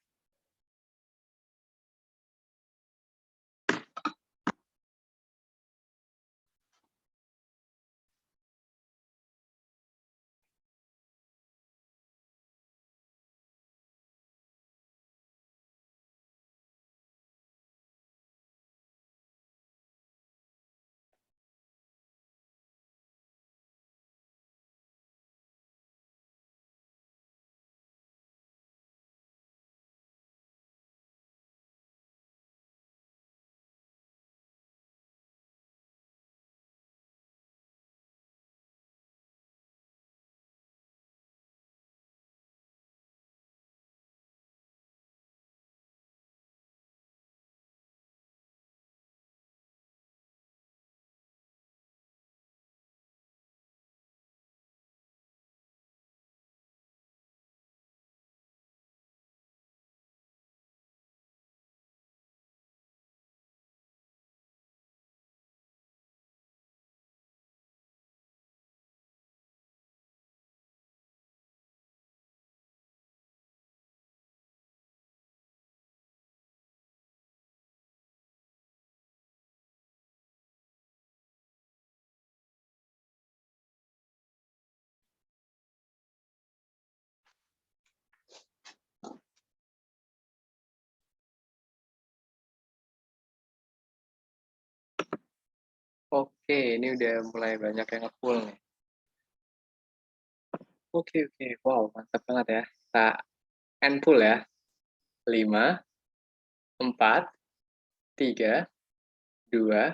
Oke, ini udah mulai banyak yang nge-full nih. Oke, wow, mantap banget ya. Kita end full ya. 5, 4, 3, 2,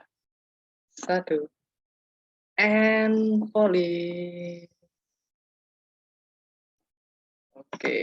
1. And polling. Oke.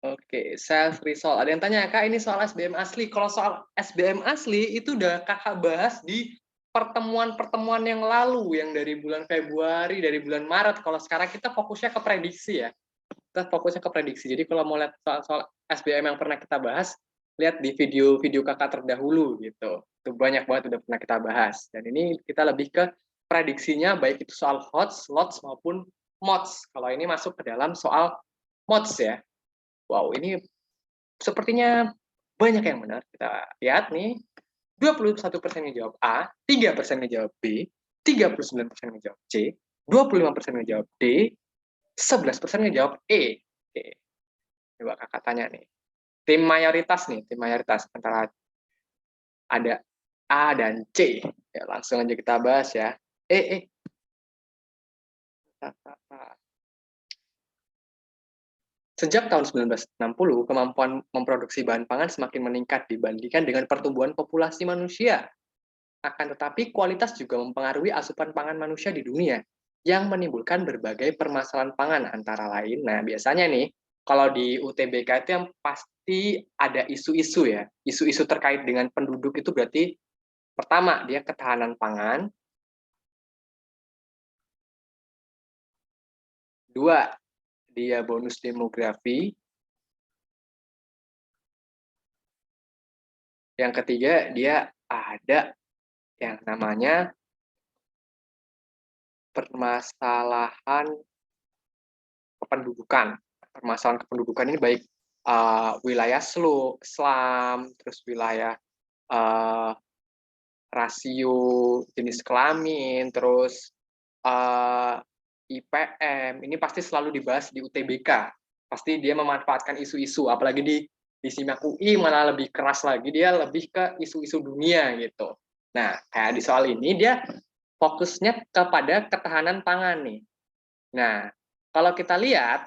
Oke, self resolve. Ada yang tanya, Kak, ini soal SBM asli. Kalau soal SBM asli itu udah Kakak bahas di pertemuan-pertemuan yang lalu, yang dari bulan Februari, dari bulan Maret. Kalau sekarang kita fokusnya ke prediksi ya. Kita fokusnya ke prediksi. Jadi kalau mau lihat soal SBM yang pernah kita bahas, lihat di video-video kakak terdahulu gitu. Itu banyak banget udah pernah kita bahas. Dan ini kita lebih ke prediksinya baik itu soal HOTS, LOTS maupun MOTS. Kalau ini masuk ke dalam soal MOTS ya. Wow, ini sepertinya banyak yang benar. Kita lihat nih, 21% ngejawab A, 3% ngejawab B, 39% ngejawab C, 25% ngejawab D, 11% ngejawab E. Oke. Coba kakak tanya nih. Tim mayoritas antara ada A dan C. Ya, langsung aja kita bahas ya. Sejak tahun 1960, kemampuan memproduksi bahan pangan semakin meningkat dibandingkan dengan pertumbuhan populasi manusia. Akan tetapi, kualitas juga mempengaruhi asupan pangan manusia di dunia, yang menimbulkan berbagai permasalahan pangan antara lain. Nah, biasanya nih, kalau di UTBK itu yang pasti ada isu-isu ya. Isu-isu terkait dengan penduduk itu berarti, pertama, dia ketahanan pangan. Dua, dia bonus demografi. Yang ketiga, dia ada yang namanya permasalahan kependudukan. Permasalahan kependudukan ini baik wilayah slum, terus wilayah rasio jenis kelamin, terus IPM. Ini pasti selalu dibahas di UTBK. Pasti dia memanfaatkan isu-isu, apalagi di SIMAK UI malah lebih keras lagi, dia lebih ke isu-isu dunia gitu. Nah, kayak di soal ini dia fokusnya kepada ketahanan pangan nih. Nah, kalau kita lihat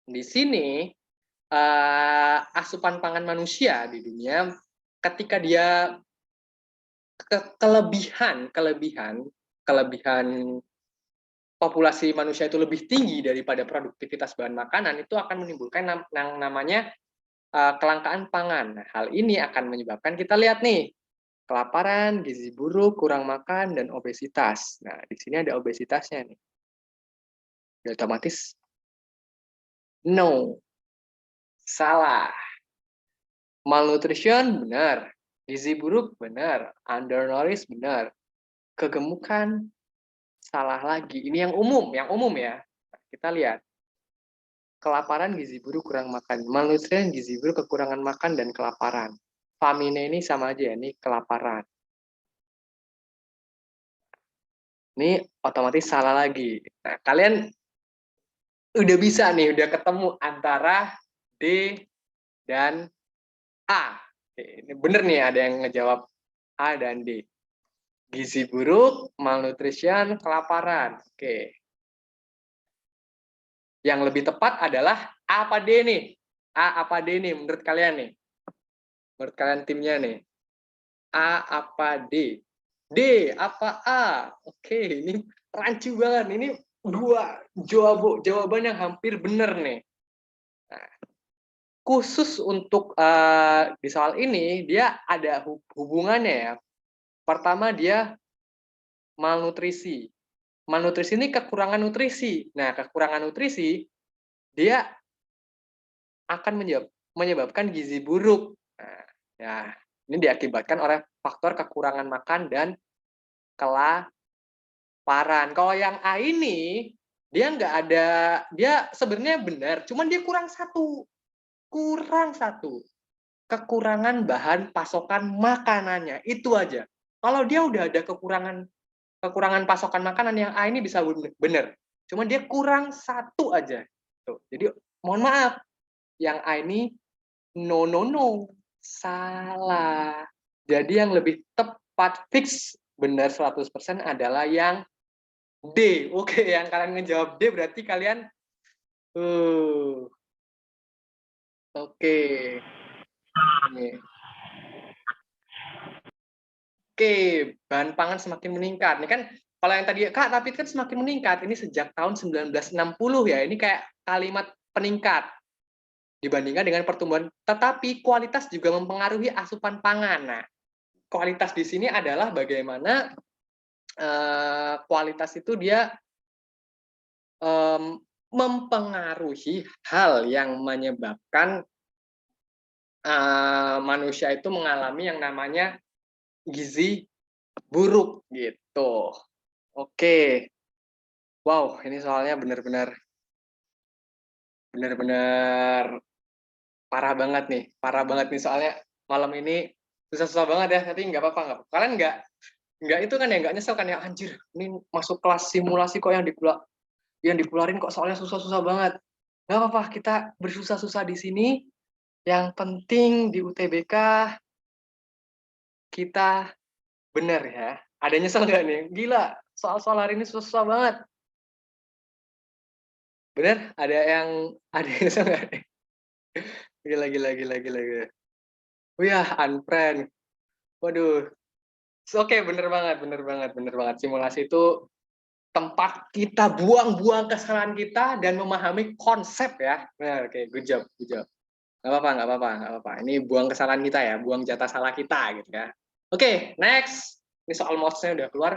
di sini asupan pangan manusia di dunia ketika dia kelebihan populasi manusia itu lebih tinggi daripada produktivitas bahan makanan, itu akan menimbulkan yang namanya kelangkaan pangan. Nah, hal ini akan menyebabkan kita lihat nih, kelaparan, gizi buruk, kurang makan, dan obesitas. Nah, di sini ada obesitasnya nih. Ya, otomatis no, salah. Malnutrition benar, gizi buruk benar, undernourished benar, kegemukan salah lagi. Ini yang umum ya. Kita lihat. Kelaparan, gizi buruk, kurang makan. Malnutrition, gizi buruk, kekurangan makan, dan kelaparan. Famine ini sama aja ya, ini kelaparan. Ini otomatis salah lagi. Nah, kalian udah bisa nih, udah ketemu antara D dan A. Oke, ini bener nih, ada yang ngejawab A dan D. Gizi buruk, malnutrition, kelaparan. Oke. Yang lebih tepat adalah A apa D nih? A apa D nih menurut kalian nih? Menurut kalian timnya nih? A apa D? D apa A? Oke, ini rancu banget. Ini dua jawaban yang hampir benar nih. Nah, khusus untuk di soal ini, dia ada hubungannya ya. Pertama, dia malnutrisi. Malnutrisi ini kekurangan nutrisi. Nah, kekurangan nutrisi, dia akan menyebabkan gizi buruk. Nah, ya, ini diakibatkan oleh faktor kekurangan makan dan kelaparan. Kalau yang A ini, dia nggak ada, dia sebenarnya benar, cuman dia kurang satu. Kekurangan bahan pasokan makanannya, itu aja. Kalau dia udah ada kekurangan pasokan makanan, yang A ini bisa benar. Cuman dia kurang satu aja. Tuh. Jadi mohon maaf, yang A ini no, salah. Jadi yang lebih tepat fix benar 100% adalah yang D. Oke, yang kalian ngejawab D berarti kalian oke. Oke, bahan pangan semakin meningkat. Ini kan kalau yang tadi Kak, tapi kan semakin meningkat. Ini sejak tahun 1960 ya. Ini kayak kalimat peningkat dibandingkan dengan pertumbuhan. Tetapi kualitas juga mempengaruhi asupan pangan. Nah, kualitas di sini adalah bagaimana kualitas itu dia mempengaruhi hal yang menyebabkan manusia itu mengalami yang namanya gizi buruk gitu. Oke. Wow, ini soalnya benar-benar parah banget nih soalnya malam ini susah-susah banget ya, tapi nggak apa-apa, nggak apa-apa. Kalian nggak itu kan ya, nggak nyesel kan ya, anjir, ini masuk kelas simulasi kok yang dikeluarin kok soalnya susah-susah banget. Nggak apa-apa, kita bersusah-susah di sini, yang penting di UTBK kita bener ya. Ada nyesel nggak nih? Gila, soal-soal hari ini susah banget. Bener? Ada yang nyesel nggak nih? Gila, gila, gila, gila, gila. Oh ya, unfriend. Waduh. Oke, bener banget. Simulasi itu tempat kita buang-buang kesalahan kita dan memahami konsep ya. Nah, oke, good job, good job. Nggak apa-apa. Ini buang kesalahan kita ya, buang jatah salah kita gitu ya. Oke, next. Ini soal mouse-nya udah keluar.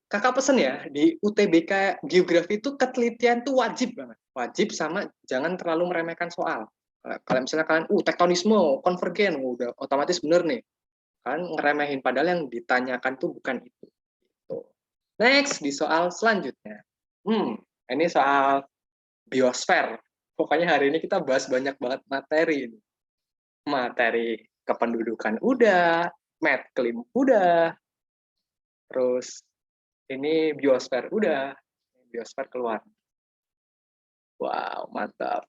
Kakak pesen ya, di UTBK Geografi itu ketelitian tuh wajib banget. Wajib sama jangan terlalu meremehkan soal. Kalau misalnya kalian, tektonisme, konvergen, udah otomatis bener nih. Kalian ngeremehin, padahal yang ditanyakan tuh bukan itu. Gitu. Next, di soal selanjutnya. Ini soal biosfer. Pokoknya hari ini kita bahas banyak banget materi. Materi kependudukan udah, medclim udah, terus ini biosfer udah, biosfer keluar. Wow, mantap.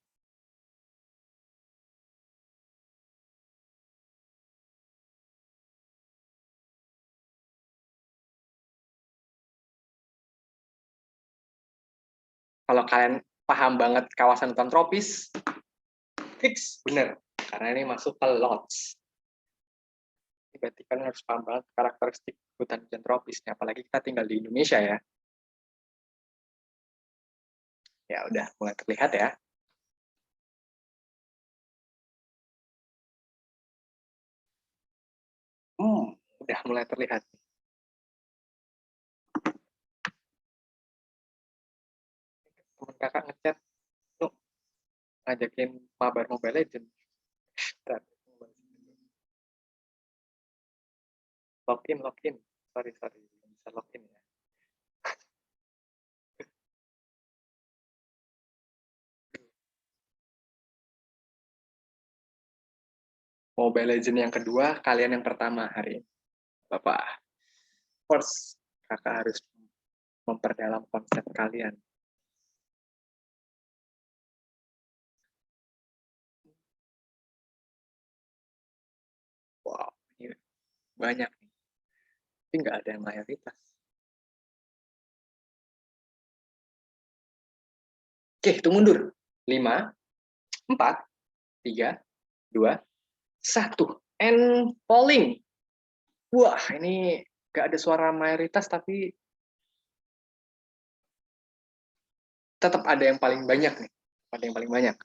Kalau kalian paham banget kawasan hutan tropis, fix bener, karena ini masuk ke LOTS. Berarti kan harus paham banget karakteristik hutan tropis, apalagi kita tinggal di Indonesia ya. Ya udah mulai terlihat ya. Udah mulai terlihat. Temen kakak ngechat, tuh ngajakin mabar Mobile Legends. Login. Sorry, bisa login ya. Mobile Legends yang kedua, kalian yang pertama hari ini. Bapak, first, kakak harus memperdalam konsep kalian. Wow, ini banyak nih. Tapi nggak ada yang mayoritas. Oke, itu mundur. 5, 4, 3, 2, 1. And polling. Wah, ini nggak ada suara mayoritas, tapi tetap ada yang paling banyak nih. Ada yang paling banyak.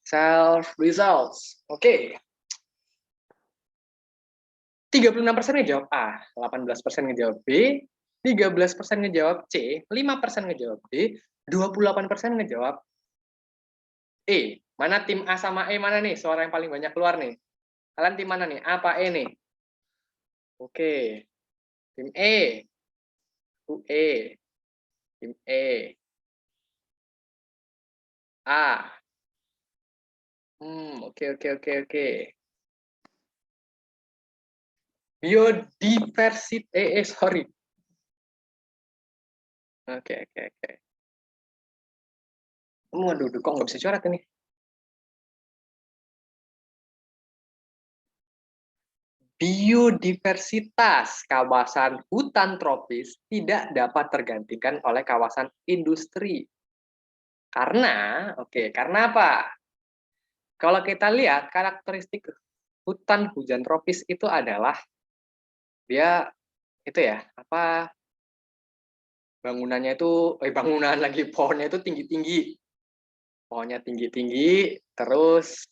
Self results. Oke. 36% ngejawab A, 18% ngejawab B, 13% ngejawab C, 5% ngejawab D, 28% ngejawab E. Mana tim A sama E mana nih? Suara yang paling banyak keluar nih. Kalian tim mana nih? A apa E nih? Oke. Tim E. E. Tim E. A. Oke. Biodiversitas, sorry. Oke. Waduh, kok nggak bisa coret ini? Biodiversitas kawasan hutan tropis tidak dapat tergantikan oleh kawasan industri. Karena apa? Kalau kita lihat karakteristik hutan hujan tropis itu adalah dia itu ya, bangunannya itu pohonnya itu tinggi-tinggi. Pohonnya tinggi-tinggi, terus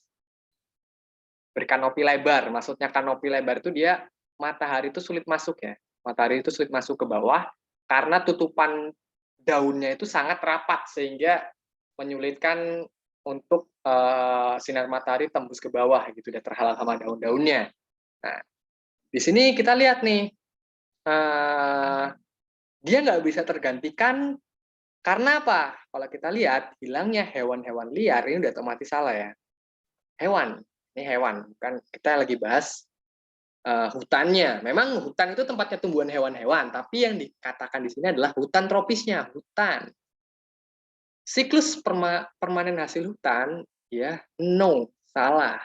berkanopi lebar. Maksudnya kanopi lebar itu dia matahari itu sulit masuk ya. Matahari itu sulit masuk ke bawah karena tutupan daunnya itu sangat rapat sehingga menyulitkan untuk sinar matahari tembus ke bawah gitu, udah terhalang sama daun-daunnya. Nah, di sini kita lihat nih, dia nggak bisa tergantikan karena apa? Kalau kita lihat hilangnya hewan-hewan liar ini udah otomatis salah ya. Hewan, ini hewan, bukan kita lagi bahas hutannya. Memang hutan itu tempatnya tumbuhan hewan-hewan, tapi yang dikatakan di sini adalah hutan tropisnya, hutan. Siklus permanen hasil hutan, ya, no, salah.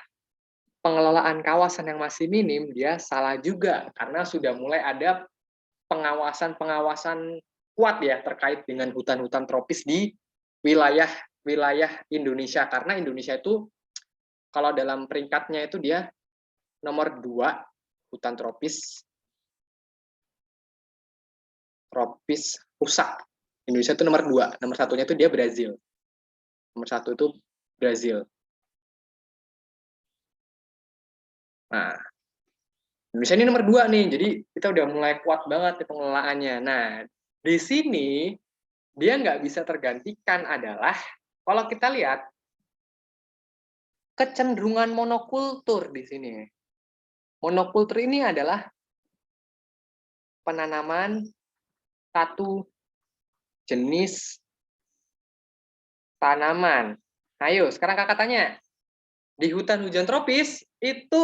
Pengelolaan kawasan yang masih minim, dia salah juga, karena sudah mulai ada pengawasan-pengawasan kuat ya terkait dengan hutan-hutan tropis di wilayah Indonesia. Karena Indonesia itu, kalau dalam peringkatnya itu dia nomor 2 hutan tropis rusak. Indonesia itu nomor 2, nomor satunya itu dia Brazil. Nomor 1 itu Brazil. Nah, Indonesia ini nomor 2 nih, jadi kita udah mulai kuat banget di pengelolaannya. Nah, di sini dia nggak bisa tergantikan adalah, kalau kita lihat, kecenderungan monokultur di sini. Monokultur ini adalah penanaman satu jenis tanaman. Ayo, sekarang kakak tanya, di hutan hujan tropis itu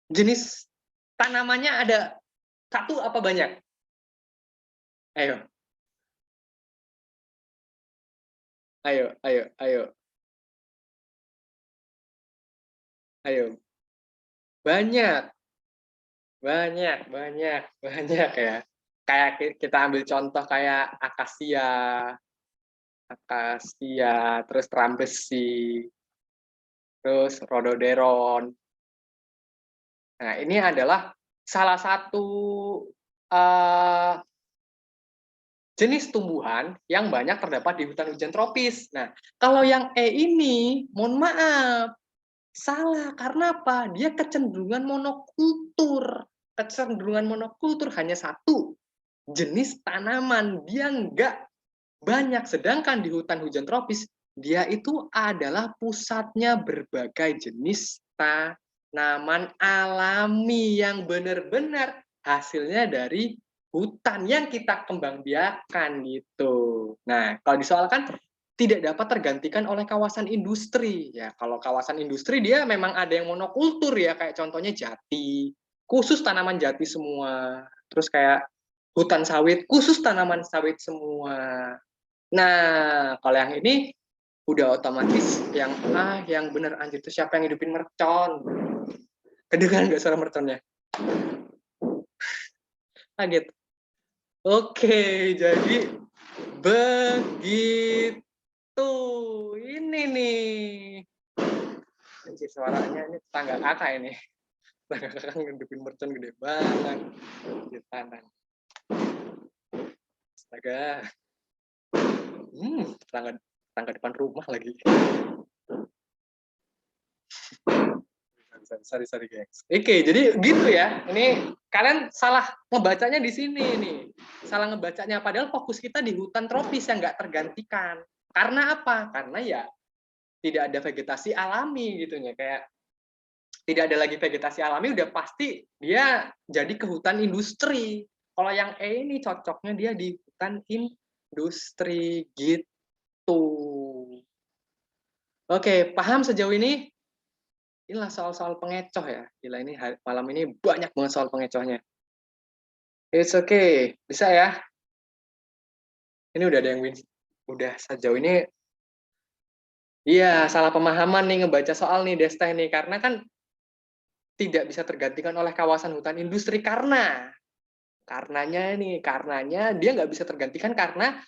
jenis tanamannya ada satu apa banyak? Ayo, ayo, ayo, ayo, ayo. Banyak, banyak ya. Kayak kita ambil contoh kayak akasia, terus trambesi, terus rhododendron. Nah, ini adalah salah satu jenis tumbuhan yang banyak terdapat di hutan hujan tropis. Nah, kalau yang E ini, mohon maaf, salah. Karena apa? Dia kecenderungan monokultur. Kecenderungan monokultur hanya satu jenis tanaman. Dia enggak banyak. Sedangkan di hutan hujan tropis, dia itu adalah pusatnya berbagai jenis tanaman alami yang benar-benar hasilnya dari hutan yang kita kembangbiakan gitu. Nah, kalau disoalkan tidak dapat tergantikan oleh kawasan industri. Ya, kalau kawasan industri dia memang ada yang monokultur ya, kayak contohnya jati, khusus tanaman jati semua. Terus kayak hutan sawit, khusus tanaman sawit semua. Nah, kalau yang ini udah otomatis yang bener anjir itu siapa yang hidupin mercon? Kedengaran nggak suara merconnya? Kaget. Oke, jadi begitu. Ini nih. Anjir, suaranya ini tetangga kakak ini. Tetangga kakak ngedupin mercon gede banget di tanah. Astaga. Tetangga depan rumah lagi. Sorry guys. Oke, jadi gitu ya. Ini kalian salah ngebacanya di sini nih. Salah ngebacanya, padahal fokus kita di hutan tropis yang nggak tergantikan. Karena apa? Karena ya tidak ada vegetasi alami gitu ya. Kayak tidak ada lagi vegetasi alami, udah pasti dia jadi ke hutan industri. Kalau yang E ini cocoknya dia di hutan industri gitu. Oke, paham sejauh ini? Inilah soal-soal pengecoh ya. Gila, ini malam ini banyak banget soal pengecohnya. It's okay. Bisa ya? Ini udah ada yang win. Udah sejauh ini. Iya, salah pemahaman nih ngebaca soal nih Desta nih. Karena kan tidak bisa tergantikan oleh kawasan hutan industri karenanya dia nggak bisa tergantikan karena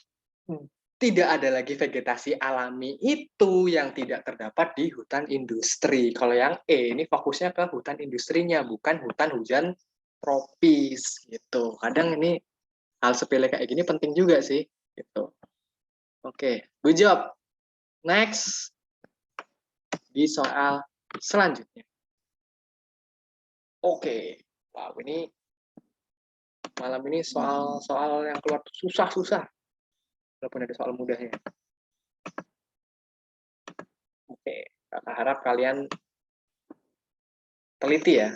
tidak ada lagi vegetasi alami itu yang tidak terdapat di hutan industri. Kalau yang E ini fokusnya ke hutan industrinya, bukan hutan hujan tropis gitu. Kadang ini hal sepele kayak gini penting juga sih gitu. Oke, good job. Next di soal selanjutnya. Oke, wow, ini malam ini soal yang keluar susah-susah. Walaupun ada soal mudahnya. Oke, Kakak harap kalian teliti ya.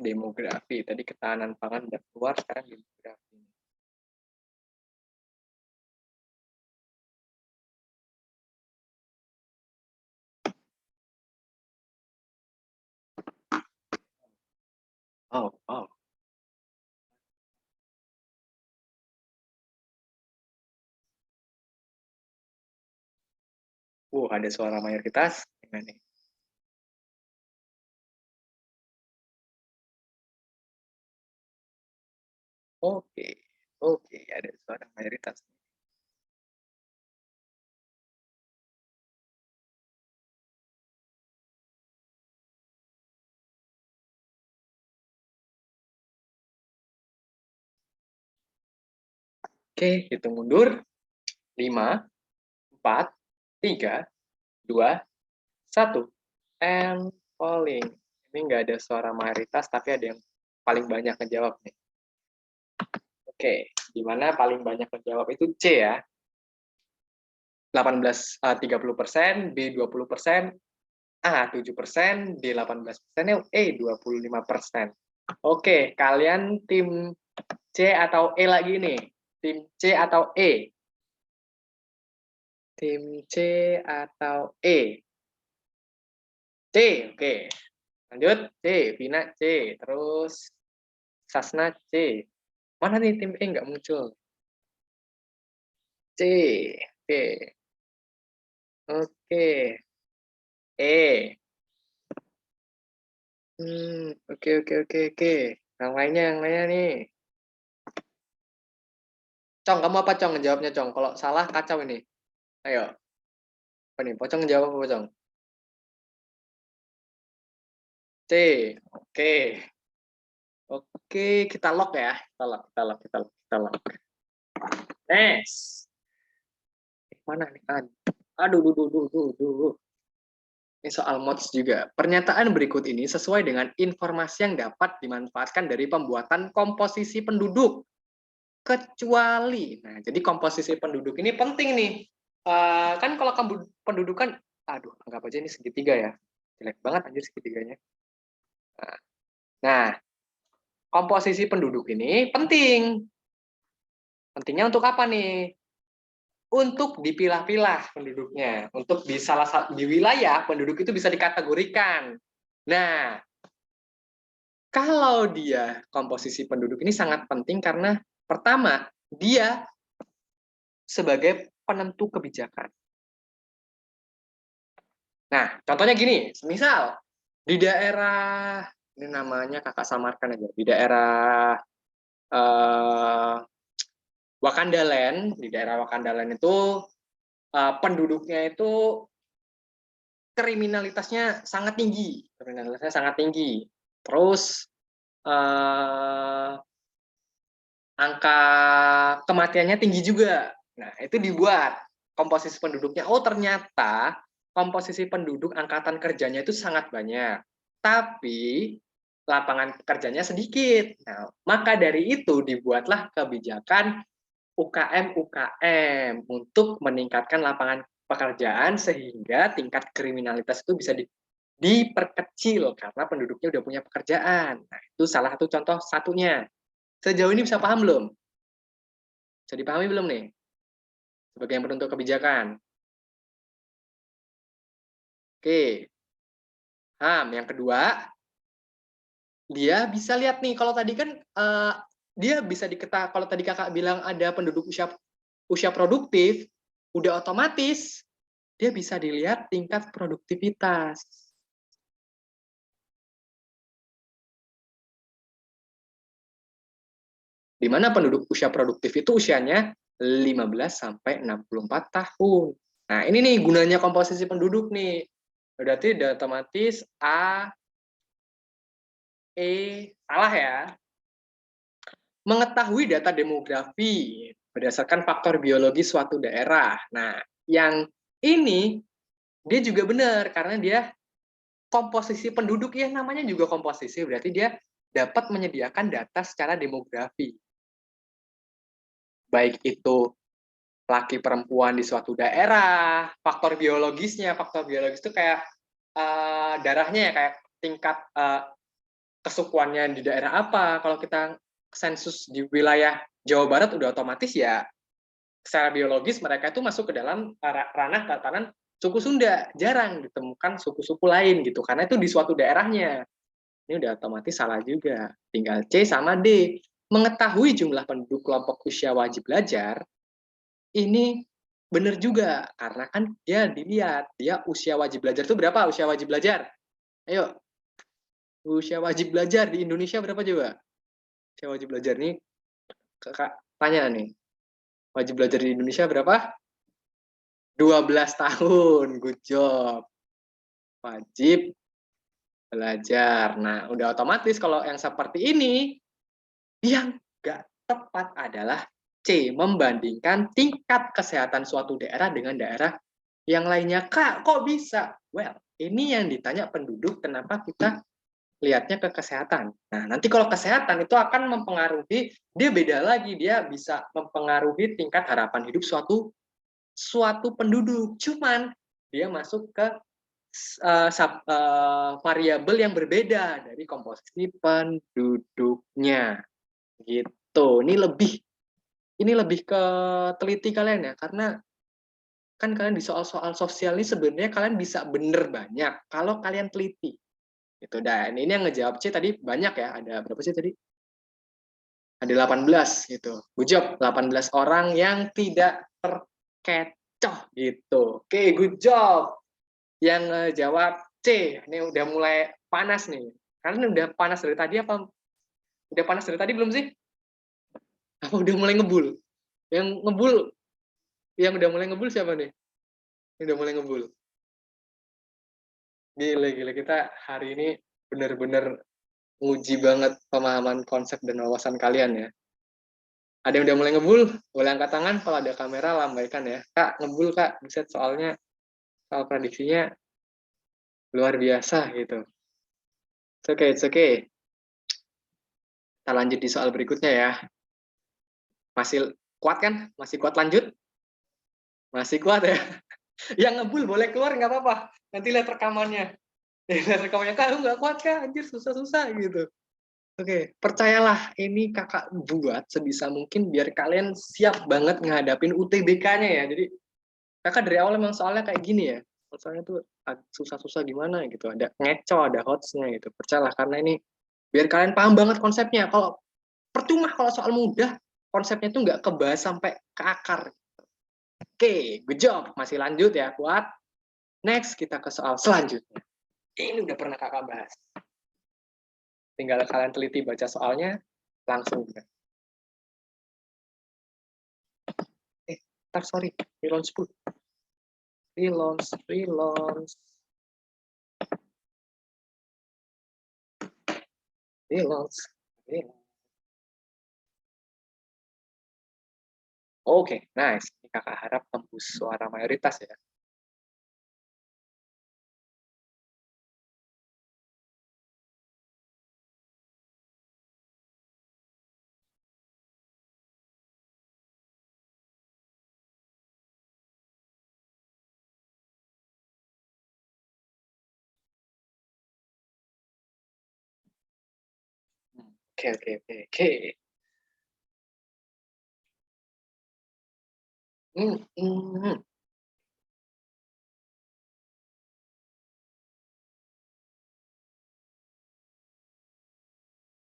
Demografi, tadi ketahanan pangan udah keluar, sekarang demografi. Oh, oh. Ada suara mayoritas. Gimana nih? Oke, oke, ada suara mayoritas. Oke, hitung mundur. 5, 4, 3, 2, 1. And polling. Ini nggak ada suara mayoritas, tapi ada yang paling banyak ngejawab nih. Oke, di mana paling banyak ngejawab itu C ya. 30%, B 20%, A 7%, D 18%, E 25%. Oke, kalian tim C atau E lagi nih? Tim C atau E? Tim C atau E? C, oke. Lanjut, C, Vina C, terus Sasna C. Mana nih tim E nggak muncul? C, oke. Oke. E. Oke. Yang lainnya nih. Cong, kamu apa Cong? Jawabnya Cong. Kalau salah kacau ini. Ayo. Apa nih? Pocong jawab apa Pocong? C. Oke. Oke, kita lock ya. Kita lock. Next. Mana nih? Aduh. Ini soal mods juga. Pernyataan berikut ini sesuai dengan informasi yang dapat dimanfaatkan dari pembuatan komposisi penduduk. Kecuali, nah jadi komposisi penduduk ini penting nih. Kan kalau pendudukan, anggap aja ini segitiga ya. Jelek banget anjir segitiganya. Nah, komposisi penduduk ini penting. Pentingnya untuk apa nih? Untuk dipilah-pilah penduduknya. Untuk di salah satu di wilayah penduduk itu bisa dikategorikan. Nah, kalau dia komposisi penduduk ini sangat penting karena pertama, dia sebagai penentu kebijakan. Nah, contohnya gini, misal di daerah, ini namanya kakak samarkan aja, di daerah Wakandaland, di daerah Wakandaland itu penduduknya itu kriminalitasnya sangat tinggi, Terus angka kematiannya tinggi juga. Nah, itu dibuat komposisi penduduknya. Oh, ternyata komposisi penduduk angkatan kerjanya itu sangat banyak. Tapi lapangan pekerjaannya sedikit. Nah, maka dari itu dibuatlah kebijakan UKM untuk meningkatkan lapangan pekerjaan sehingga tingkat kriminalitas itu bisa diperkecil karena penduduknya udah punya pekerjaan. Nah, itu salah satu contoh satunya. Sejauh ini bisa paham belum? Bisa dipahami belum nih? Sebagai yang penentu kebijakan. Oke. Yang kedua, dia bisa lihat nih, kalau tadi kan dia bisa diketahui, kalau tadi kakak bilang ada penduduk usia produktif, udah otomatis dia bisa dilihat tingkat produktivitas. Di mana penduduk usia produktif itu usianya 15 sampai 64 tahun. Nah, ini nih gunanya komposisi penduduk nih. Berarti udah otomatis A, salah ya. Mengetahui data demografi berdasarkan faktor biologi suatu daerah. Nah, yang ini dia juga benar karena dia komposisi penduduk, ya namanya juga komposisi, berarti dia dapat menyediakan data secara demografi. Baik itu laki perempuan di suatu daerah, faktor biologisnya, faktor biologis itu kayak darahnya ya, kayak tingkat kesukuannya di daerah apa. Kalau kita sensus di wilayah Jawa Barat udah otomatis ya secara biologis mereka itu masuk ke dalam ranah tatanan suku Sunda. Jarang ditemukan suku-suku lain gitu, karena itu di suatu daerahnya. Ini udah otomatis salah juga. Tinggal C sama D. Mengetahui jumlah penduduk kelompok usia wajib belajar, ini benar juga. Karena kan dia dilihat, dia usia wajib belajar itu berapa usia wajib belajar? Ayo, usia wajib belajar di Indonesia berapa coba? Usia wajib belajar nih, kakak tanya nih. Wajib belajar di Indonesia berapa? 12 tahun, good job. Wajib belajar. Nah, udah otomatis kalau yang seperti ini, yang nggak tepat adalah C, membandingkan tingkat kesehatan suatu daerah dengan daerah yang lainnya. Kak, kok bisa? Well, ini yang ditanya penduduk, kenapa kita lihatnya ke kesehatan. Nah, nanti kalau kesehatan itu akan mempengaruhi, dia beda lagi, dia bisa mempengaruhi tingkat harapan hidup suatu penduduk. Cuman dia masuk ke variabel yang berbeda dari komposisi penduduknya. Gitu. Ini lebih ke teliti kalian ya, karena kan kalian di soal-soal sosial ini sebenarnya kalian bisa bener banyak kalau kalian teliti. Gitu. Dan ini yang ngejawab C tadi banyak ya, ada berapa sih tadi? Ada 18 gitu. Good job, 18 orang yang tidak terkecoh gitu. Oke, good job. Yang jawab C, ini udah mulai panas nih. Kalian udah panas dari tadi apa? Udah panas dari tadi belum sih? Apa udah mulai ngebul? Yang ngebul, yang udah mulai ngebul siapa nih? Yang udah mulai ngebul. Gila, kita hari ini bener-bener nguji banget pemahaman konsep dan wawasan kalian ya. Ada yang udah mulai ngebul? Boleh angkat tangan, kalau ada kamera lambaikan ya. Kak, ngebul kak, bisa soalnya soal prediksinya luar biasa gitu. It's okay. Kita lanjut di soal berikutnya ya. Masih kuat kan? Masih kuat lanjut? Masih kuat ya? Yang ngebul boleh keluar nggak apa-apa. Nanti lihat rekamannya. Lihat rekamannya, kak, lu nggak kuat kak, anjir susah-susah gitu. Oke, percayalah, ini kakak buat sebisa mungkin biar kalian siap banget ngadapin UTBK-nya ya. Jadi kakak dari awal memang soalnya kayak gini ya. Soalnya tuh susah-susah gimana gitu. Ada ngeco, ada hotsnya gitu. Percayalah, karena ini biar kalian paham banget konsepnya. Kalau percuma kalau soal mudah, konsepnya tuh nggak kebahas sampai ke akar. Oke, good job. Masih lanjut ya, kuat. Next, kita ke soal selanjutnya. Ini udah pernah kakak bahas. Tinggal kalian teliti baca soalnya, langsung. Sorry, relaunch pun. Relaunch. Oke, nice. Ini kakak harap tembus suara mayoritas ya. Oke.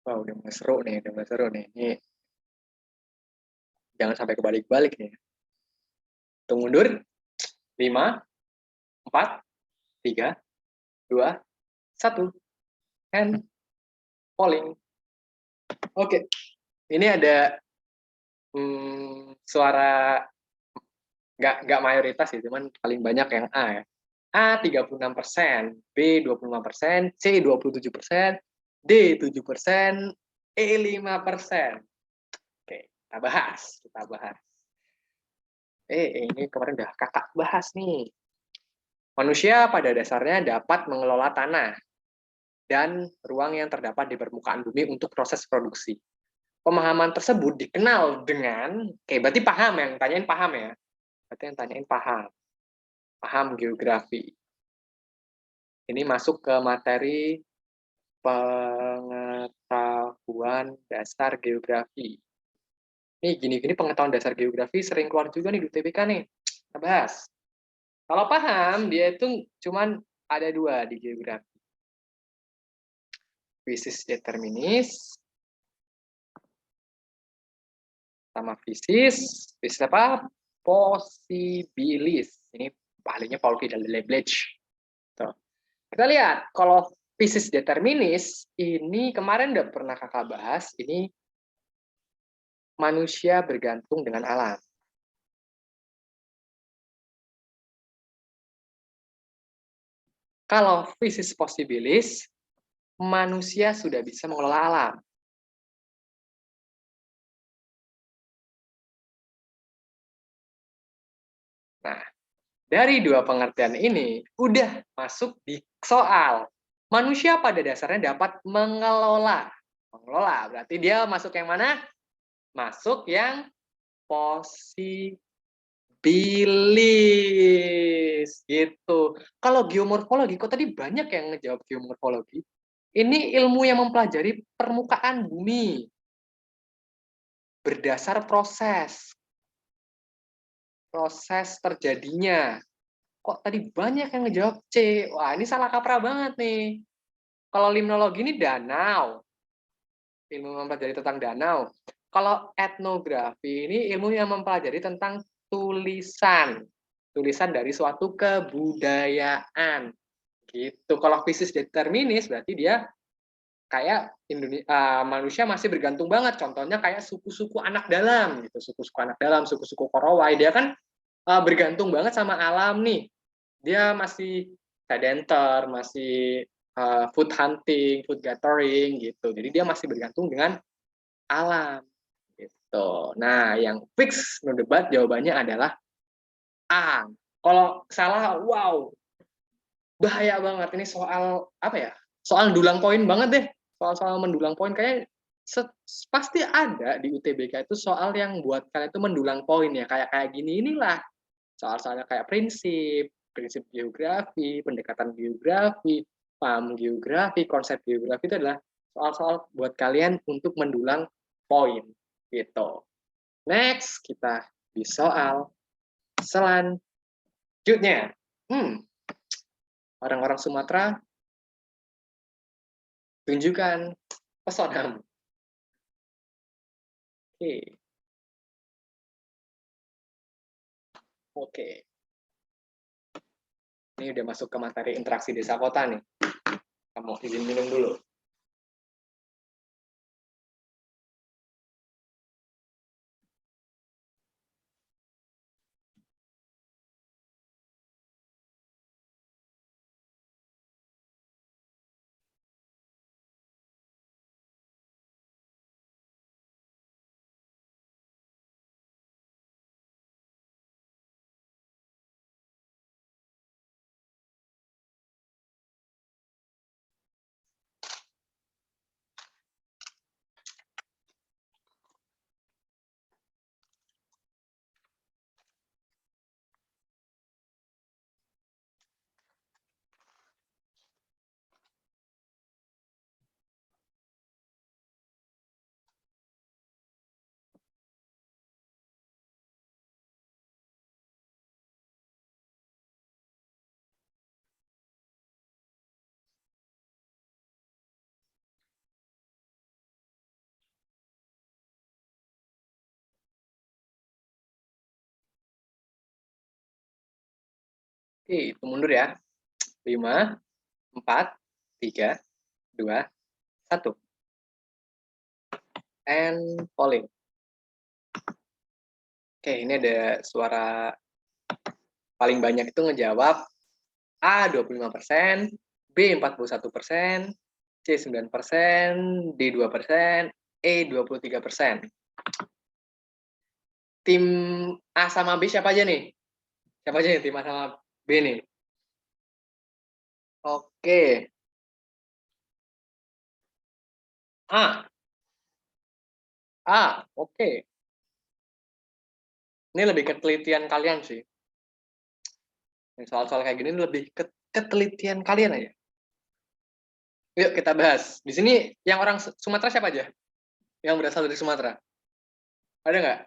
Wah, udah mulai seru nih. Ini jangan sampai kebalik-balik nih. Tunggu mundur. 5, 4, 3, 2, 1. And polling. Oke. Ini ada suara nggak mayoritas ya, cuman paling banyak yang A ya. A 36%, B 25%, C 27%, D 7%, E 5%. Oke, kita bahas. Ini kemarin udah kakak bahas nih. Manusia pada dasarnya dapat mengelola tanah dan ruang yang terdapat di permukaan bumi untuk proses produksi. Pemahaman tersebut dikenal dengan, berarti paham yang tanyain paham ya. Berarti yang tanyain paham geografi. Ini masuk ke materi pengetahuan dasar geografi. Nih, gini-gini pengetahuan dasar geografi sering keluar juga nih di UTBK nih. Kita bahas. Kalau paham, dia itu cuman ada 2 di geografi. Fisis determinis, sama fisis apa? Posibilis. Ini ahlinya Paul Vidal de Leblanc. Kita lihat, kalau fisis determinis, ini kemarin udah pernah kakak bahas, ini manusia bergantung dengan alam. Kalau fisis posibilis, manusia sudah bisa mengelola alam. Nah, dari 2 pengertian ini, udah masuk di soal. Manusia pada dasarnya dapat mengelola. Mengelola, berarti dia masuk yang mana? Masuk yang posibilis. Gitu. Kalau geomorfologi, kok tadi banyak yang ngejawab geomorfologi? Ini ilmu yang mempelajari permukaan bumi. Berdasar proses terjadinya. Kok tadi banyak yang ngejawab C? Wah, ini salah kaprah banget nih. Kalau limnologi ini danau. Ilmu mempelajari tentang danau. Kalau etnografi ini ilmu yang mempelajari tentang tulisan. Tulisan dari suatu kebudayaan. Gitu. Kalau fisis determinis berarti dia kayak manusia masih bergantung banget. Contohnya kayak suku-suku anak dalam gitu. Suku-suku anak dalam, suku-suku Korowai, dia kan bergantung banget sama alam nih. Dia masih sedenter, masih food hunting, food gathering gitu. Jadi dia masih bergantung dengan alam gitu. Nah, yang fix no debat jawabannya adalah A. Kalau salah, wow, bahaya banget. Ini soal apa ya? Soal dulang poin banget deh. Soal mendulang poin kayak pasti ada di UTBK itu soal yang buat kalian itu mendulang poin ya. Kayak gini inilah. Soal-soalnya kayak prinsip geografi, pendekatan geografi, paham geografi, konsep geografi itu adalah soal-soal buat kalian untuk mendulang poin gitu. Next, kita di soal selanjutnya. Orang-orang Sumatera, tunjukkan pesonamu. Oke. Ini udah masuk ke materi interaksi desa kota nih. Kamu izin minum dulu. Oke, itu mundur ya. 5, 4, 3, 2, 1. And polling. Oke, ini ada suara paling banyak itu ngejawab A 25%, B 41%, C C 9%, D 2%, E 23%. Tim A sama B siapa aja nih? Siapa aja nih tim A sama B nih? Oke. A. A, oke. Ini lebih ke telitian kalian sih. Soal-soal kayak gini lebih ke ketelitian kalian aja. Yuk kita bahas. Di sini yang orang Sumatera siapa aja? Yang berasal dari Sumatera? Ada nggak?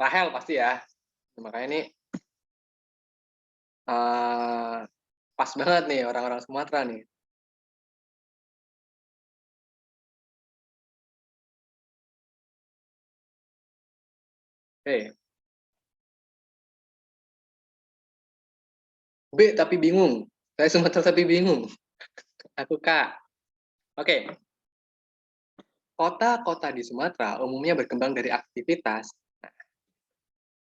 Rahel pasti ya. Makanya ini pas banget nih orang-orang Sumatera nih. Oke. B tapi bingung. Saya Sumatera tapi bingung. Aku Kak. Oke. Kota-kota di Sumatera umumnya berkembang dari aktivitas.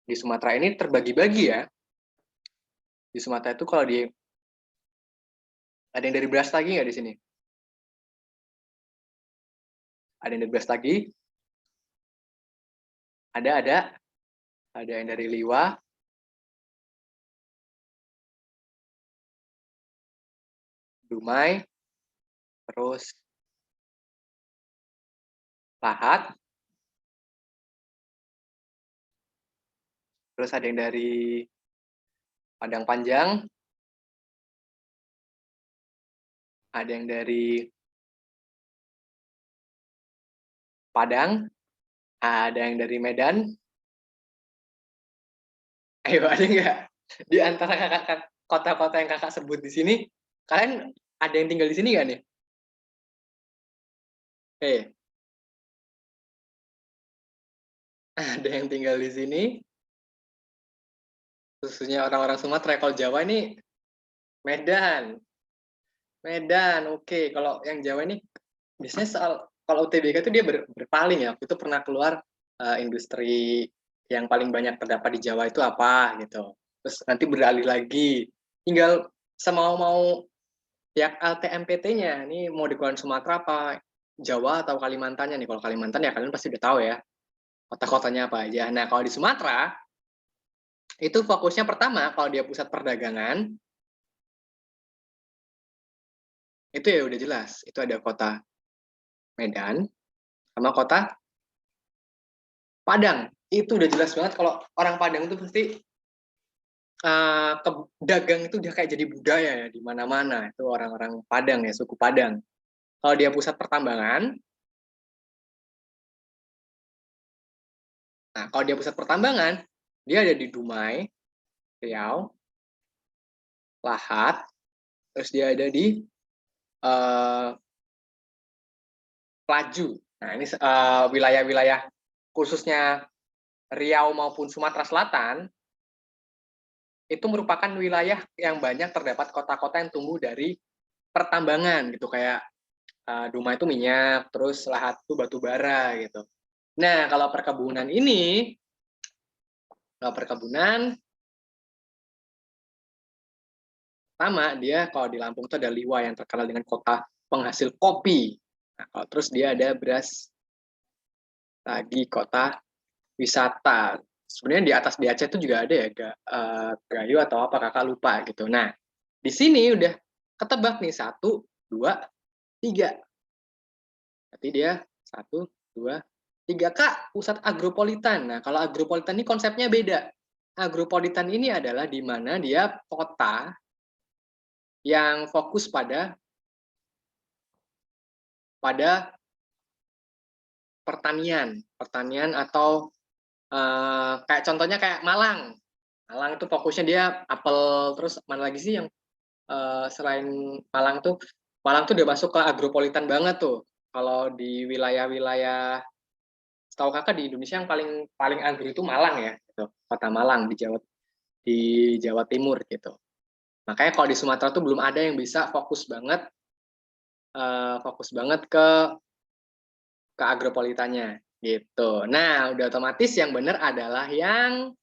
Di Sumatera ini terbagi-bagi ya. Di Sumatera itu kalau ada yang dari Brastagi nggak di sini? Ada yang dari Brastagi? Ada. Ada yang dari Liwa. Dumai. Terus Lahat. Terus ada yang dari Padang Panjang. Ada yang dari Padang. Ada yang dari Medan. Ayo, ada nggak? Di antara kota-kota yang kakak sebut di sini, kalian ada yang tinggal di sini nggak nih? Ada yang tinggal di sini, khususnya orang-orang Sumatera. Kalau Jawa ini Medan. Medan, oke. Kalau yang Jawa ini biasanya kalau UTBK itu dia berpaling ya. Itu pernah keluar industri yang paling banyak terdapat di Jawa itu apa gitu. Terus nanti beralih lagi. Tinggal semau-mau pihak LTMPT-nya. Ini mau dikeluarin Sumatera apa Jawa atau Kalimantannya nih. Kalau Kalimantan ya kalian pasti udah tahu ya kota-kotanya apa aja. Nah, kalau di Sumatera itu fokusnya pertama kalau dia pusat perdagangan itu ya udah jelas, itu ada kota Medan sama kota Padang. Itu udah jelas banget kalau orang Padang itu pasti dagang itu udah kayak jadi budaya ya di mana-mana. Itu orang-orang Padang ya, suku Padang. Kalau dia pusat pertambangan, nah kalau dia pusat pertambangan, dia ada di Dumai, Riau, Lahat, terus dia ada di Pelaju. Nah ini wilayah-wilayah khususnya Riau maupun Sumatera Selatan itu merupakan wilayah yang banyak terdapat kota-kota yang tumbuh dari pertambangan gitu kayak Dumai itu minyak, terus Lahat itu batu bara gitu. Nah kalau perkebunan ini, sama dia kalau di Lampung itu ada Liwa yang terkenal dengan kota penghasil kopi. Nah, kalau terus dia ada beras lagi kota wisata. Sebenarnya di atas di Aceh itu juga ada ya Gayo atau apa kakak lupa gitu. Nah di sini udah ketebak nih 1, 2, 3. Berarti dia 1, 2, 3 Kak pusat agropolitan. Nah kalau agropolitan ini konsepnya beda. Agropolitan ini adalah di mana dia kota yang fokus pada pertanian atau kayak contohnya kayak Malang. Malang itu fokusnya dia apel, terus mana lagi sih yang selain Malang tuh dia masuk ke agropolitan banget tuh. Kalau di wilayah-wilayah, setahu kakak di Indonesia yang paling paling agro itu Malang ya, gitu. Kota Malang di Jawa Timur gitu. Makanya kalau di Sumatera tuh belum ada yang bisa fokus banget ke agropolitannya gitu. Nah, udah otomatis yang benar adalah yang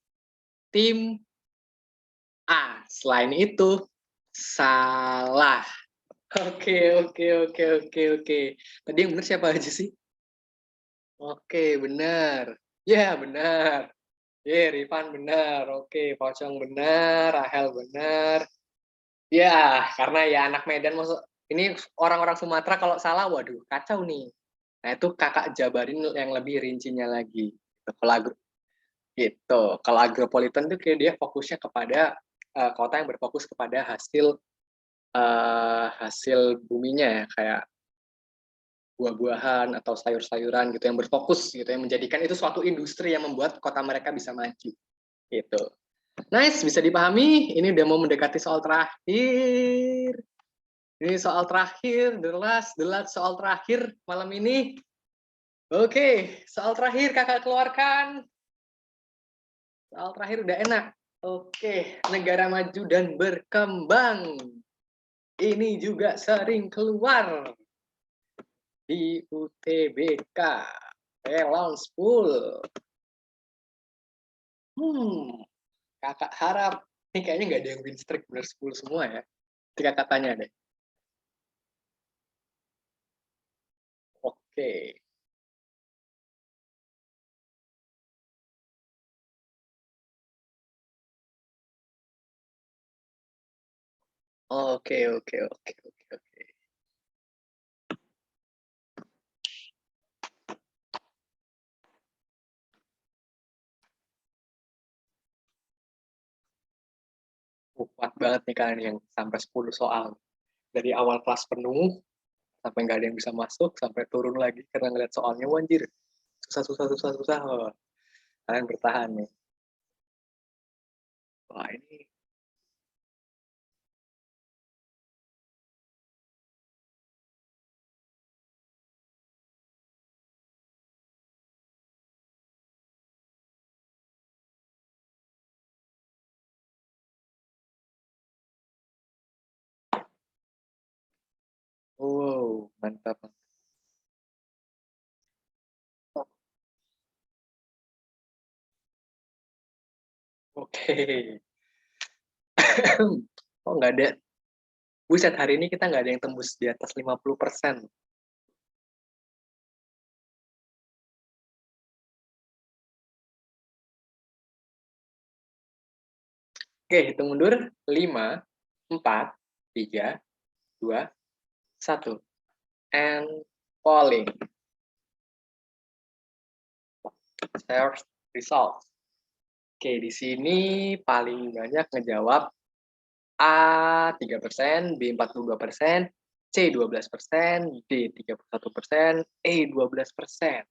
tim A. Selain itu salah. Oke. Tadi yang benar siapa aja sih? Oke, benar. Ya, benar. Rifan benar. Oke, Pocong benar, Rahel benar. Ya, karena ya anak Medan masuk ini orang-orang Sumatera kalau salah, waduh kacau nih. Nah, itu Kakak jabarin yang lebih rincinya lagi. Kalau gitu. Kalau agropolitan tuh kayak dia fokusnya kepada kota yang berfokus kepada hasil buminya ya, kayak buah-buahan atau sayur-sayuran gitu yang berfokus gitu, yang menjadikan itu suatu industri yang membuat kota mereka bisa maju gitu. Nice, bisa dipahami. Ini udah mau mendekati soal terakhir. Ini soal terakhir, the last soal terakhir malam ini. Oke, soal terakhir Kakak keluarkan. Soal terakhir udah enak. Oke, negara maju dan berkembang. Ini juga sering keluar di UTBK. Balance full. Kakak harap ini kayaknya nggak ada yang win streak bener 10 semua ya. Jadi kakak tanya deh. Oke. Oke. Kuat banget nih kalian yang sampai 10 soal. Dari awal kelas penuh, sampai nggak ada yang bisa masuk, sampai turun lagi karena ngeliat soalnya, wanjir. Susah. Oh, kalian bertahan nih. Wah, ini wow, mantap. Oke. Oh, nggak ada. Buset, hari ini kita nggak ada yang tembus di atas 50%. Oke, hitung mundur. 5, 4, 3, 2, 1. And falling. Search result. Oke, di sini paling banyak ngejawab A 3%, B 42%, C 12%, D 31%, E 12%.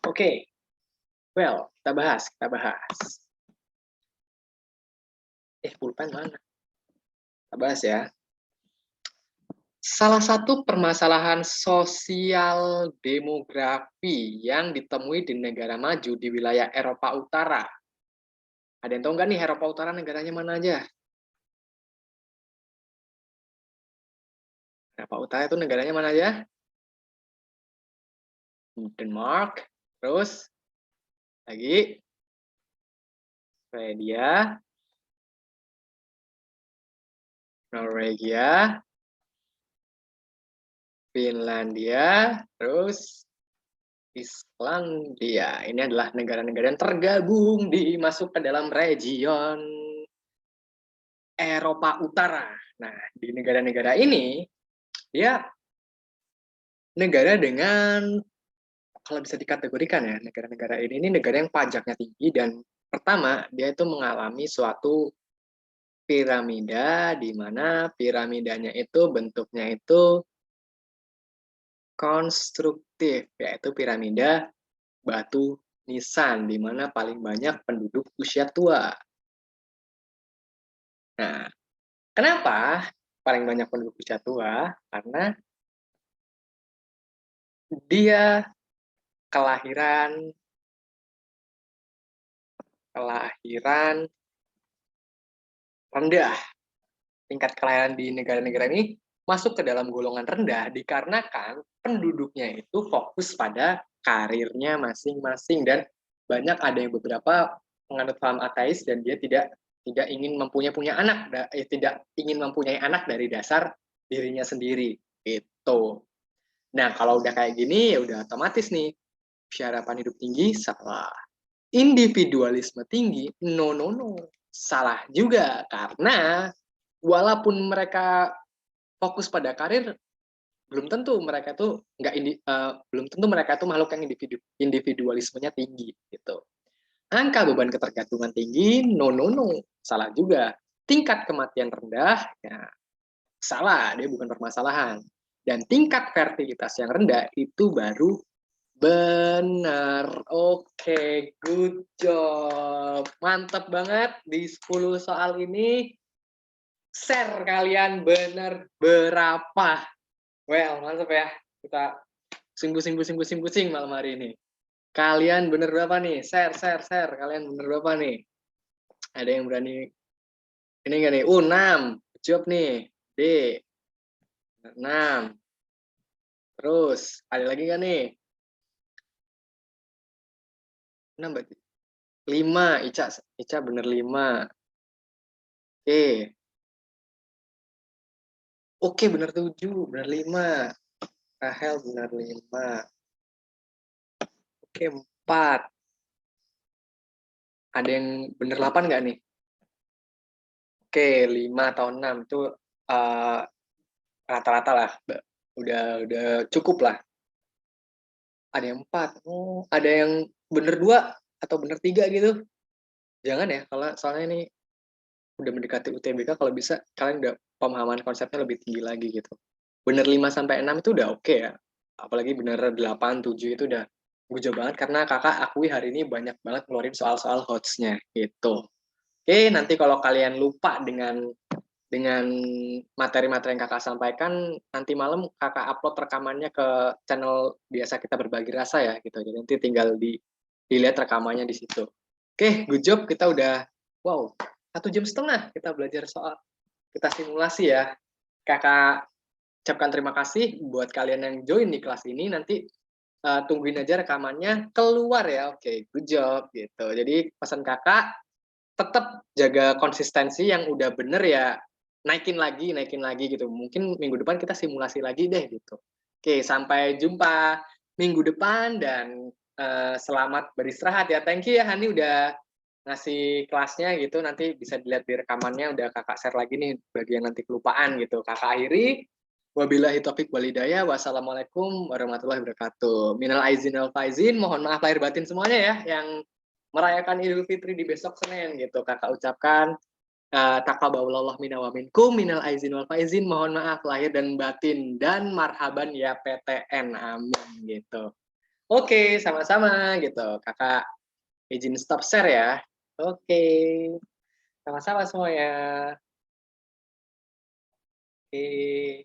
Oke, well, kita bahas. Pulpen mana? Kita bahas ya. Salah satu permasalahan sosial demografi yang ditemui di negara maju di wilayah Eropa Utara. Ada yang tahu nggak nih Eropa Utara negaranya mana aja? Eropa Utara itu negaranya mana aja? Denmark, terus lagi Swedia, Norwegia, Finlandia, terus Islandia. Ini adalah negara-negara yang tergabung masuk ke dalam region Eropa Utara. Nah, di negara-negara ini, dia negara dengan, kalau bisa dikategorikan ya, negara-negara ini negara yang pajaknya tinggi, dan pertama, dia itu mengalami suatu piramida, di mana piramidanya itu bentuknya itu konstruktif, yaitu piramida batu nisan, di mana paling banyak penduduk usia tua. Nah, kenapa paling banyak penduduk usia tua? Karena dia kelahiran rendah. Tingkat kelahiran di negara-negara ini masuk ke dalam golongan rendah dikarenakan penduduknya itu fokus pada karirnya masing-masing, dan banyak ada yang beberapa penganut paham ateis dan dia tidak ingin mempunyai anak, tidak ingin mempunyai anak dari dasar dirinya sendiri. Itu. Nah, kalau udah kayak gini, ya udah otomatis nih. Harapan hidup tinggi, salah. Individualisme tinggi, no, no, no. Salah juga. Karena walaupun mereka fokus pada karir, belum tentu mereka tuh belum tentu mereka tuh makhluk yang individualismenya tinggi gitu. Angka beban ketergantungan tinggi, no, no, no. Salah juga. Tingkat kematian rendah, ya salah, dia bukan permasalahan. Dan tingkat fertilitas yang rendah itu baru benar. Oke, good job. Mantap banget di 10 soal ini. Share kalian benar berapa? Well, mantap ya. Kita pusing malam hari ini. Kalian bener berapa nih? Share. Kalian bener berapa nih? Ada yang berani ini enggak nih? 6. Jawab nih. D. 6. Terus, ada lagi enggak nih? 6 berarti. 5. Ica bener 5. Oke. Oke, bener 7. Bener 5. Rahel bener 5. Oke, 4. Ada yang bener 8 enggak nih? Oke, 5 atau 6 itu rata-rata lah. Udah cukup lah. Ada yang 4. Oh, ada yang bener 2 atau bener 3 gitu. Jangan ya, kalau soalnya ini udah mendekati UTBK, kalau bisa kalian udah pemahaman konsepnya lebih tinggi lagi gitu. Bener 5 sampai 6 itu udah oke ya. Apalagi bener 8, 7 itu udah jauh banget karena kakak akui hari ini banyak banget ngeluarin soal-soal hoax-nya gitu. Oke, nanti kalau kalian lupa dengan materi-materi yang kakak sampaikan, nanti malam kakak upload rekamannya ke channel biasa kita berbagi rasa ya gitu. Jadi nanti tinggal dilihat rekamannya di situ. Oke, good job. Kita udah 1,5 jam kita belajar soal, kita simulasi ya. Kakak ucapkan terima kasih buat kalian yang join di kelas ini. Nanti tungguin aja rekamannya keluar ya. Oke, good job gitu. Jadi pesan kakak, tetap jaga konsistensi yang udah bener ya, naikin lagi gitu. Mungkin minggu depan kita simulasi lagi deh gitu. Oke, sampai jumpa minggu depan dan selamat beristirahat ya. Thank you ya Hani udah ngasih kelasnya gitu. Nanti bisa dilihat di rekamannya, udah kakak share lagi nih bagian nanti kelupaan gitu. Kakak akhiri. Wabillahi taufik walhidayah. Wassalamualaikum warahmatullahi wabarakatuh. Minal aizin wal faizin. Mohon maaf lahir batin semuanya ya yang merayakan Idul Fitri di besok Senin gitu. Kakak ucapkan taqabbalallahu minna wa minkum minal aizin wal faizin. Mohon maaf lahir dan batin dan marhaban ya PTN. Amin gitu. Oke, sama-sama gitu. Kakak izin stop share ya. Oke. Sama-sama semuanya. Oke.